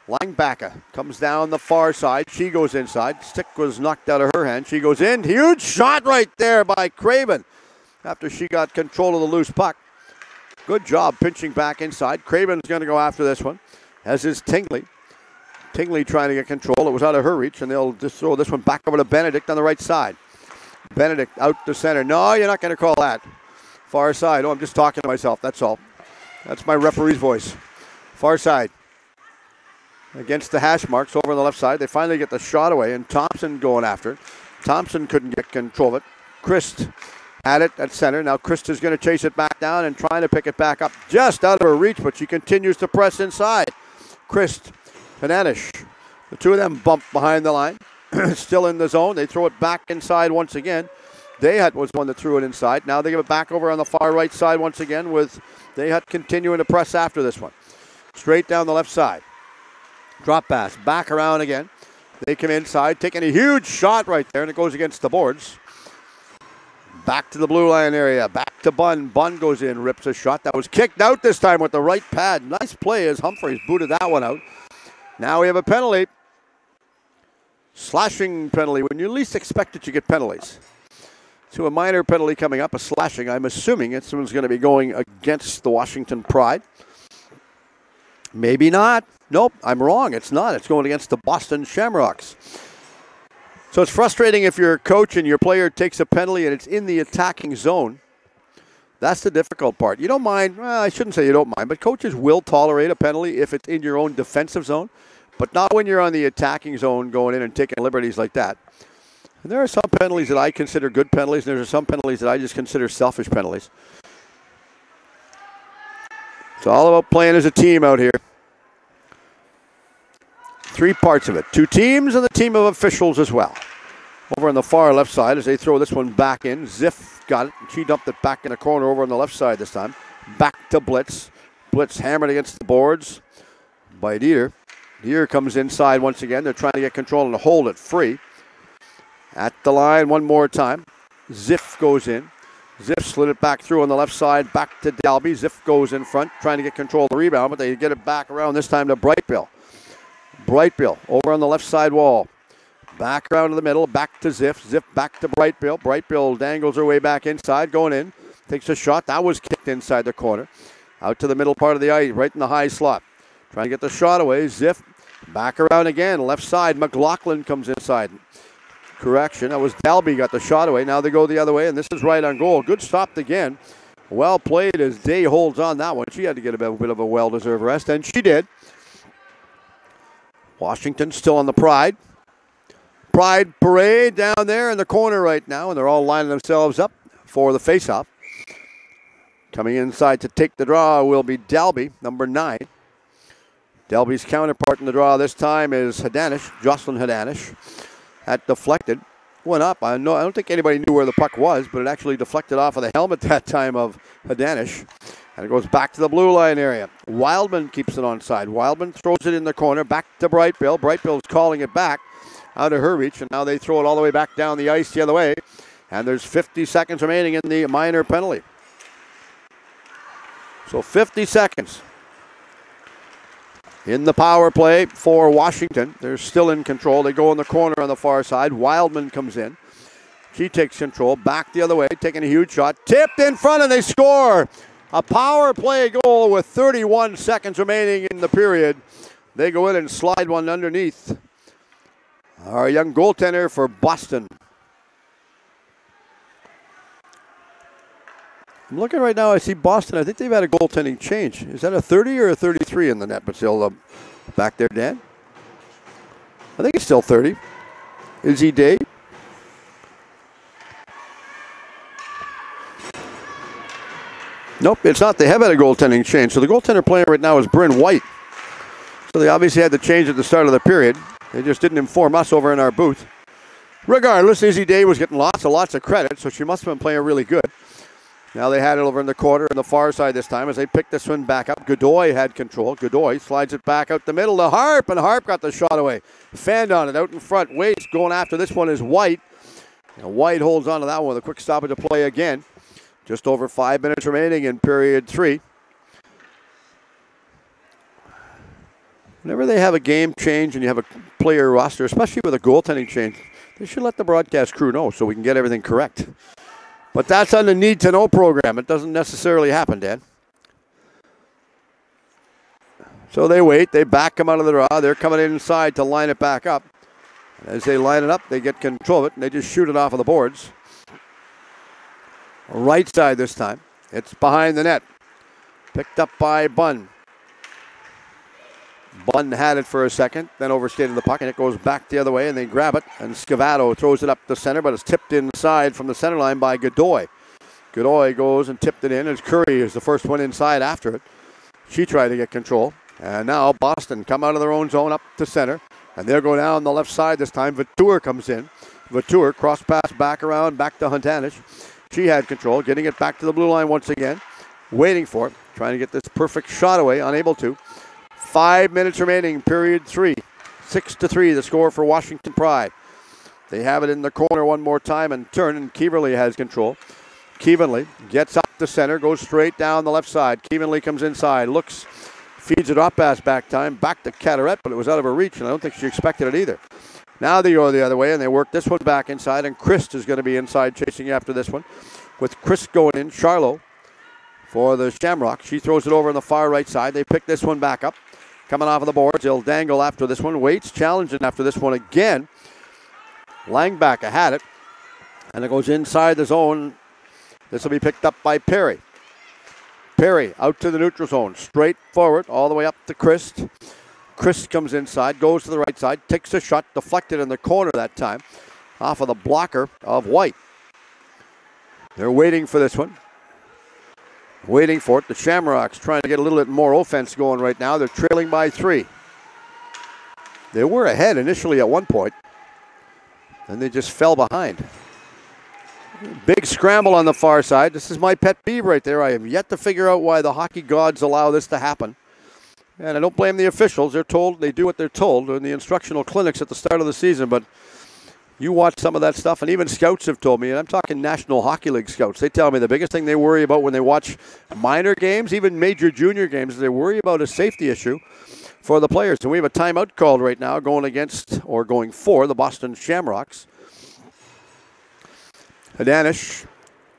Linebacker comes down the far side. She goes inside. Stick was knocked out of her hand. She goes in. Huge shot right there by Craven after she got control of the loose puck. Good job pinching back inside. Craven's going to go after this one, as is Tingley. Tingley trying to get control. It was out of her reach, and they'll just throw this one back over to Benedict on the right side. Benedict out to center. No, you're not going to call that. Far side. Oh, I'm just talking to myself. That's all. That's my referee's voice. Far side. Against the hash marks over on the left side. They finally get the shot away, and Thompson going after it. Thompson couldn't get control of it. Christ had it at center. Now Christ is going to chase it back down and trying to pick it back up just out of her reach, but she continues to press inside. Christ and Anish, the two of them bump behind the line. Still in the zone. They throw it back inside once again. Dayhut was one that threw it inside. Now they give it back over on the far right side once again with Dayhut continuing to press after this one. Straight down the left side. Drop pass, back around again. They come inside, taking a huge shot right there, and it goes against the boards. Back to the blue line area. Back to Bunn. Bunn goes in, rips a shot. That was kicked out this time with the right pad. Nice play as Humphreys booted that one out. Now we have a penalty. Slashing penalty. When you least expect it, you get penalties. So a minor penalty coming up, a slashing. I'm assuming it's someone's going to be going against the Washington Pride. Maybe not. Nope, I'm wrong. It's not. It's going against the Boston Shamrocks. So it's frustrating if you're a coach and your player takes a penalty and it's in the attacking zone. That's the difficult part. You don't mind. Well, I shouldn't say you don't mind, but coaches will tolerate a penalty if it's in your own defensive zone, but not when you're on the attacking zone going in and taking liberties like that. And there are some penalties that I consider good penalties, and there are some penalties that I just consider selfish penalties. It's all about playing as a team out here. Three parts of it. Two teams and the team of officials as well. Over on the far left side as they throw this one back in. Ziff got it. She dumped it back in the corner over on the left side this time. Back to Blitz. Blitz hammered against the boards by Dieter. Dieter comes inside once again. They're trying to get control and hold it free. At the line one more time. Ziff goes in. Ziff slid it back through on the left side. Back to Dalby. Ziff goes in front trying to get control of the rebound, but they get it back around this time to Brightbill. Brightbill over on the left side wall. Back around to the middle. Back to Ziff. Ziff back to Brightbill. Brightbill dangles her way back inside. Going in. Takes a shot. That was kicked inside the corner. Out to the middle part of the ice. Right in the high slot. Trying to get the shot away. Ziff back around again. Left side. McLaughlin comes inside. Correction. That was Dalby got the shot away. Now they go the other way. And this is right on goal. Good stop again. Well played as Day holds on that one. She had to get a bit of a well-deserved rest. And she did. Washington still on the Pride. Pride parade down there in the corner right now, and they're all lining themselves up for the face-off. Coming inside to take the draw will be Dalby, number 9. Dalby's counterpart in the draw this time is Hadanish, Jocelyn Hadanish. That deflected, went up. I don't think anybody knew where the puck was, but it actually deflected off of the helmet that time of Hadanish. And it goes back to the blue line area. Wildman keeps it on side. Wildman throws it in the corner. Back to Brightbill. Brightbill's calling it back out of her reach. And now they throw it all the way back down the ice the other way. And there's 50 seconds remaining in the minor penalty. So 50 seconds in the power play for Washington. They're still in control. They go in the corner on the far side. Wildman comes in. She takes control. Back the other way. Taking a huge shot. Tipped in front and they score. A power play goal with 31 seconds remaining in the period. They go in and slide one underneath. Our young goaltender for Boston. I'm looking right now. I see Boston. I think they've had a goaltending change. Is that a 30 or a 33 in the net? But still back there, Dan. I think it's still 30. Izzy Day. Nope, it's not. They have had a goaltending change. So the goaltender playing right now is Bryn White. So they obviously had the change at the start of the period. They just didn't inform us over in our booth. Regardless, Izzy Day was getting lots of credit, so she must have been playing really good. Now they had it over in the corner on the far side this time as they picked this one back up. Godoy had control. Godoy slides it back out the middle to Harp, and Harp got the shot away. Fanned on it out in front. Waits going after this one is White. And White holds on to that one with a quick stoppage of play again. Just over 5 minutes remaining in period 3. Whenever they have a game change and you have a player roster, especially with a goaltending change, they should let the broadcast crew know so we can get everything correct. But that's on the need-to-know program. It doesn't necessarily happen, Dan. So they wait. They back them out of the draw. They're coming inside to line it back up. As they line it up, they get control of it, and they just shoot it off of the boards. Right side this time. It's behind the net. Picked up by Bunn. Bunn had it for a second, then overstated the puck, and it goes back the other way, and they grab it, and Scavato throws it up the center, but it's tipped inside from the center line by Godoy. Godoy goes and tipped it in, as Curry is the first one inside after it. She tried to get control, and now Boston come out of their own zone up to center, and they'll go down the left side this time. Vautour comes in. Vautour, cross pass back around, back to Huntanish. She had control, getting it back to the blue line once again, waiting for it, trying to get this perfect shot away, unable to. 5 minutes remaining, period 3. 6-3, the score for Washington Pride. They have it in the corner one more time and turn, and Keeverly has control. Keevenly gets up the center, goes straight down the left side. Keevenly comes inside, looks, feeds it up pass back time, back to Carteret, but it was out of her reach, and I don't think she expected it either. Now they go the other way, and they work this one back inside, and Christ is going to be inside chasing after this one. With Chris going in, Charlo for the Shamrock. She throws it over on the far right side. They pick this one back up. Coming off of the boards, they'll dangle after this one. Waits challenging after this one again. Langbacka had it, and it goes inside the zone. This will be picked up by Perry. Perry out to the neutral zone, straight forward, all the way up to Christ. Christ comes inside, goes to the right side, takes a shot, deflected in the corner that time, off of the blocker of White. They're waiting for this one. Waiting for it. The Shamrocks trying to get a little bit more offense going right now. They're trailing by 3. They were ahead initially at one point. Then they just fell behind. Big scramble on the far side. This is my pet peeve right there. I have yet to figure out why the hockey gods allow this to happen. And I don't blame the officials. They're told, they do what they're told in the instructional clinics at the start of the season. But you watch some of that stuff, and even scouts have told me, and I'm talking National Hockey League scouts, they tell me the biggest thing they worry about when they watch minor games, even major junior games, is they worry about a safety issue for the players. And we have a timeout called right now going against, or going for, the Boston Shamrocks. Hadanish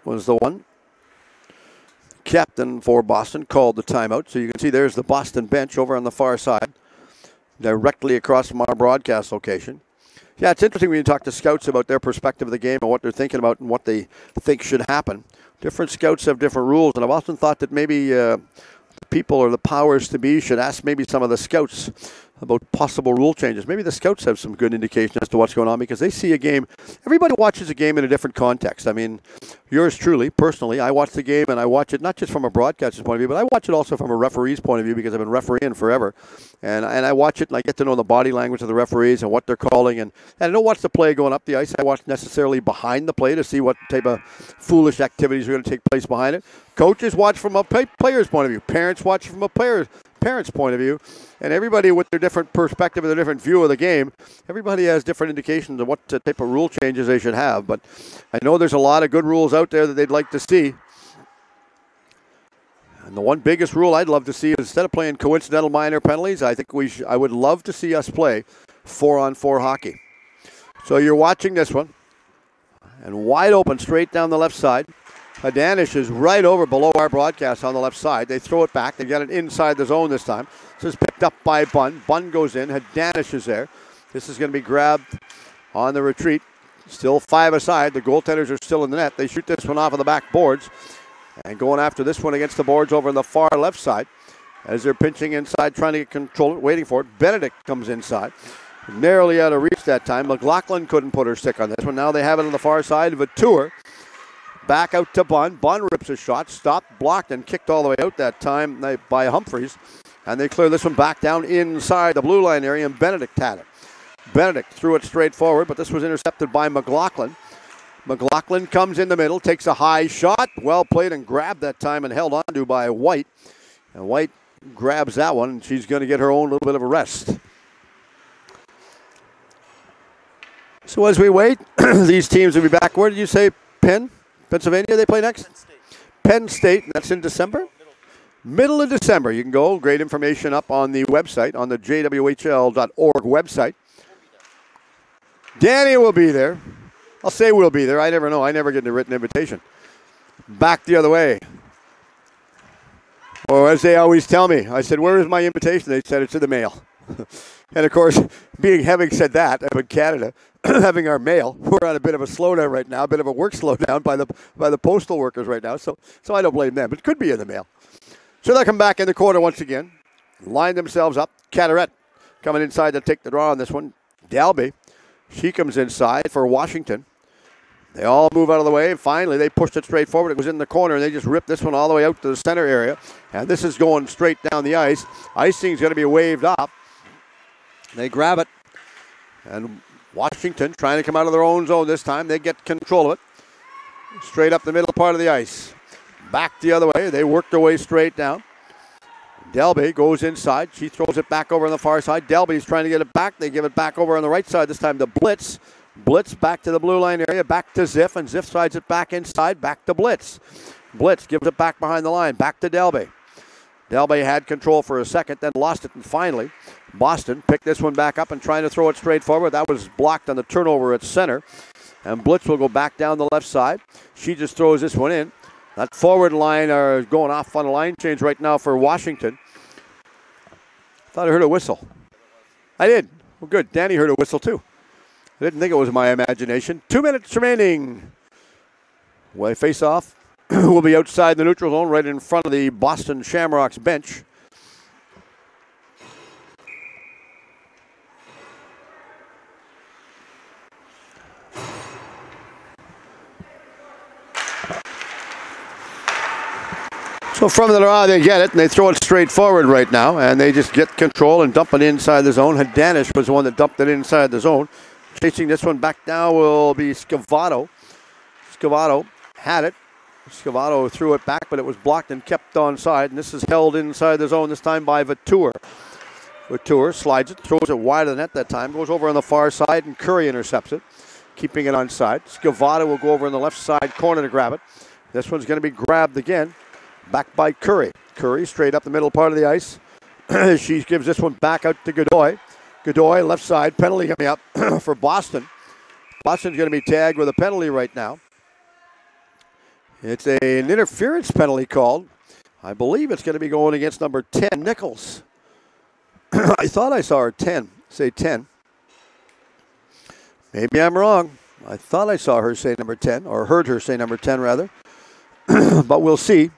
was the one. Captain for Boston called the timeout. So you can see there's the Boston bench over on the far side, directly across from our broadcast location. Yeah, it's interesting when you talk to scouts about their perspective of the game and what they're thinking about and what they think should happen. Different scouts have different rules, and I've often thought that maybe the people or the powers to be should ask maybe some of the scouts about possible rule changes. Maybe the scouts have some good indication as to what's going on because they see a game. Everybody watches a game in a different context. I mean, yours truly, personally, I watch the game and I watch it not just from a broadcaster's point of view, but I watch it also from a referee's point of view because I've been refereeing forever. And I watch it and I get to know the body language of the referees and what they're calling. And I don't watch the play going up the ice. I watch necessarily behind the play to see what type of foolish activities are going to take place behind it. Coaches watch from a player's point of view. Parents watch from a parent's point of view. And everybody with their different perspective and their different view of the game, everybody has different indications of what type of rule changes they should have. But I know there's a lot of good rules out there that they'd like to see. And the one biggest rule I'd love to see is instead of playing coincidental minor penalties, I think I would love to see us play 4-on-4 hockey. So you're watching this one. And wide open straight down the left side. Hadanish is right over below our broadcast on the left side. They throw it back. They get it inside the zone this time. This is picked up by Bunn. Bunn goes in. Hadanish is there. This is going to be grabbed on the retreat. Still 5 aside. The goaltenders are still in the net. They shoot this one off of the back boards. And going after this one against the boards over on the far left side. As they're pinching inside, trying to get control of it, waiting for it. Benedict comes inside. Narrowly out of reach that time. McLaughlin couldn't put her stick on this one. Now they have it on the far side. Vautour back out to Bunn. Bunn rips a shot, stopped, blocked, and kicked all the way out that time by Humphreys. And they clear this one back down inside the blue line area, and Benedict had it. Benedict threw it straight forward, but this was intercepted by McLaughlin. McLaughlin comes in the middle, takes a high shot. Well played and grabbed that time and held on to by White. And White grabs that one, and she's going to get her own little bit of a rest. So as we wait, these teams will be back. Where did you say, Pennsylvania they play next? Penn State. That's in December? Middle of December. You can go. Great information up on the website, on the JWHL.org website. Danny will be there. I'll say we'll be there. I never know. I never get a written invitation. Back the other way. Or as they always tell me, I said, where is my invitation? They said, it's in the mail. And, of course, having said that, I'm in Canada, having our mail, we're on a bit of a slowdown right now, a bit of a work slowdown by the postal workers right now. So I don't blame them. It could be in the mail. So they'll come back in the corner once again, line themselves up. Carteret coming inside to take the draw on this one. Dalby, she comes inside for Washington. They all move out of the way. Finally, they pushed it straight forward. It was in the corner, and they just ripped this one all the way out to the center area. And this is going straight down the ice. Icing's going to be waved up. They grab it. And Washington trying to come out of their own zone this time. They get control of it. Straight up the middle part of the ice. Back the other way. They work their way straight down. Delby goes inside. She throws it back over on the far side. Delby's trying to get it back. They give it back over on the right side this time to Blitz. Blitz back to the blue line area, back to Ziff, and Ziff slides it back inside, back to Blitz. Blitz gives it back behind the line, back to Delby. Delby had control for a second, then lost it, and finally, Boston picked this one back up and trying to throw it straight forward. That was blocked on the turnover at center, and Blitz will go back down the left side. She just throws this one in. That forward line are going off on a line change right now for Washington. Thought I heard a whistle. I did. Well, good. Danny heard a whistle, too. I didn't think it was my imagination. 2 minutes remaining. Way face off. Will be outside the neutral zone right in front of the Boston Shamrocks bench. So from the draw, they get it, and they throw it straight forward right now, and they just get control and dump it inside the zone. Hadanish was the one that dumped it inside the zone. Chasing this one back now will be Scavato. Scavato had it. Scavato threw it back, but it was blocked and kept onside, and this is held inside the zone this time by Vautour. Vautour slides it, throws it wide of the net that time, goes over on the far side, and Curry intercepts it, keeping it onside. Scavato will go over on the left side corner to grab it. This one's going to be grabbed again. Back by Curry. Curry straight up the middle part of the ice. She gives this one back out to Godoy. Godoy left side. Penalty coming up for Boston. Boston's going to be tagged with a penalty right now. It's an interference penalty called. I believe it's going to be going against number 10, Nichols. I thought I saw her 10. Say 10. Maybe I'm wrong. I thought I saw her say number 10, or heard her say number 10 rather. But we'll see.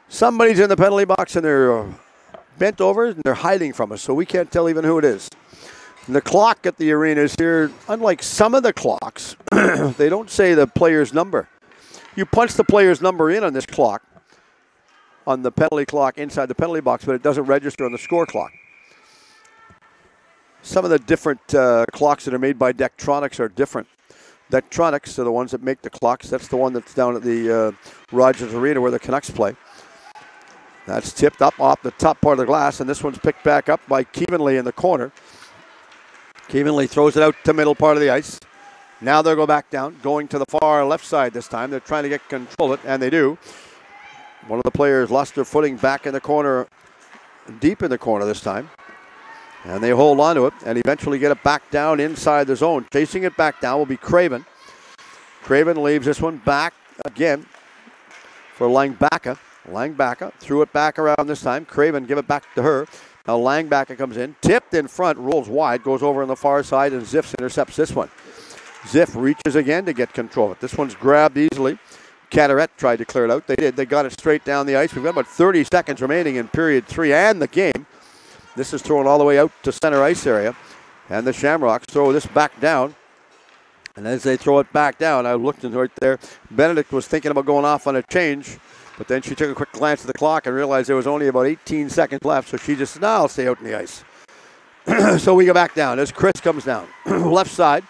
Somebody's in the penalty box and they're bent over and they're hiding from us, so we can't tell even who it is. And the clock at the arena is here. Unlike some of the clocks, they don't say the player's number. You punch the player's number in on this clock, on the penalty clock inside the penalty box, but it doesn't register on the score clock. Some of the different clocks that are made by Dektronics are different. Dektronics are the ones that make the clocks. That's the one that's down at the Rogers Arena where the Canucks play. That's tipped up off the top part of the glass, and this one's picked back up by Keevanley in the corner. Keevanley throws it out to middle part of the ice. Now they'll go back down, going to the far left side this time. They're trying to get control of it, and they do. One of the players lost their footing back in the corner, deep in the corner this time. And they hold on to it and eventually get it back down inside the zone. Chasing it back down will be Craven. Craven leaves this one back again for Langbacka. Langbacka threw it back around this time. Craven give it back to her. Now Langbacka comes in, tipped in front, rolls wide, goes over on the far side, and Ziff intercepts this one. Ziff reaches again to get control of it. This one's grabbed easily. Cataret tried to clear it out. They did. They got it straight down the ice. We've got about 30 seconds remaining in period 3 and the game. This is thrown all the way out to center ice area. And the Shamrocks throw this back down. And as they throw it back down, I looked in right there. Benedict was thinking about going off on a change. But then she took a quick glance at the clock and realized there was only about 18 seconds left. So she just said, no, I'll stay out in the ice. So we go back down as Chris comes down. Left side.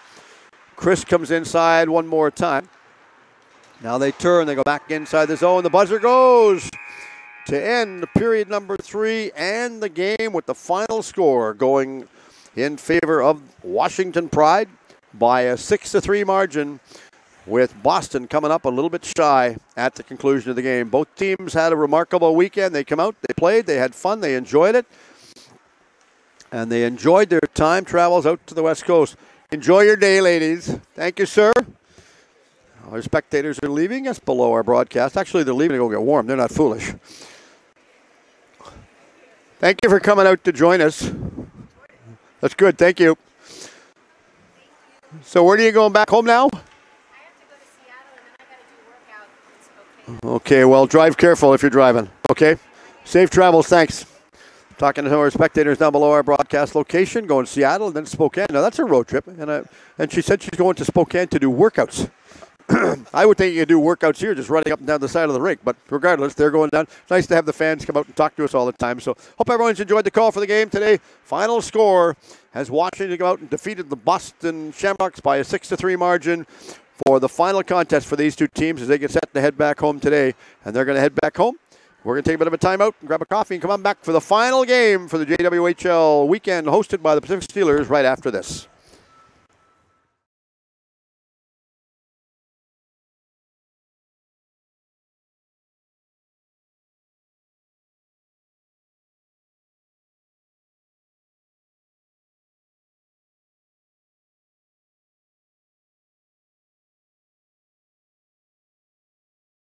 Chris comes inside one more time. Now they turn. They go back inside the zone. The buzzer goes to end period number 3 and the game with the final score going in favor of Washington Pride by a 6-3 margin, with Boston coming up a little bit shy at the conclusion of the game. Both teams had a remarkable weekend. They come out, they played, they had fun, they enjoyed it, and they enjoyed their time travels out to the West Coast. Enjoy your day, ladies. Thank you, sir. Our spectators are leaving us below our broadcast. Actually, they're leaving to go get warm. They're not foolish. Thank you for coming out to join us. That's good. Thank you. So where are you going back home now? Okay, well, drive careful if you're driving, okay? Safe travels, thanks. Talking to our spectators down below our broadcast location, going to Seattle and then Spokane. Now, that's a road trip, and she said she's going to Spokane to do workouts. I would think you could do workouts here just running up and down the side of the rink, but regardless, they're going down. It's nice to have the fans come out and talk to us all the time. So hope everyone's enjoyed the call for the game today. Final score has Washington go out and defeated the Boston Shamrocks by a 6-3 margin for the final contest for these two teams as they get set to head back home today. And they're going to head back home. We're going to take a bit of a timeout and grab a coffee and come on back for the final game for the JWHL weekend hosted by the Pacific Steelers right after this.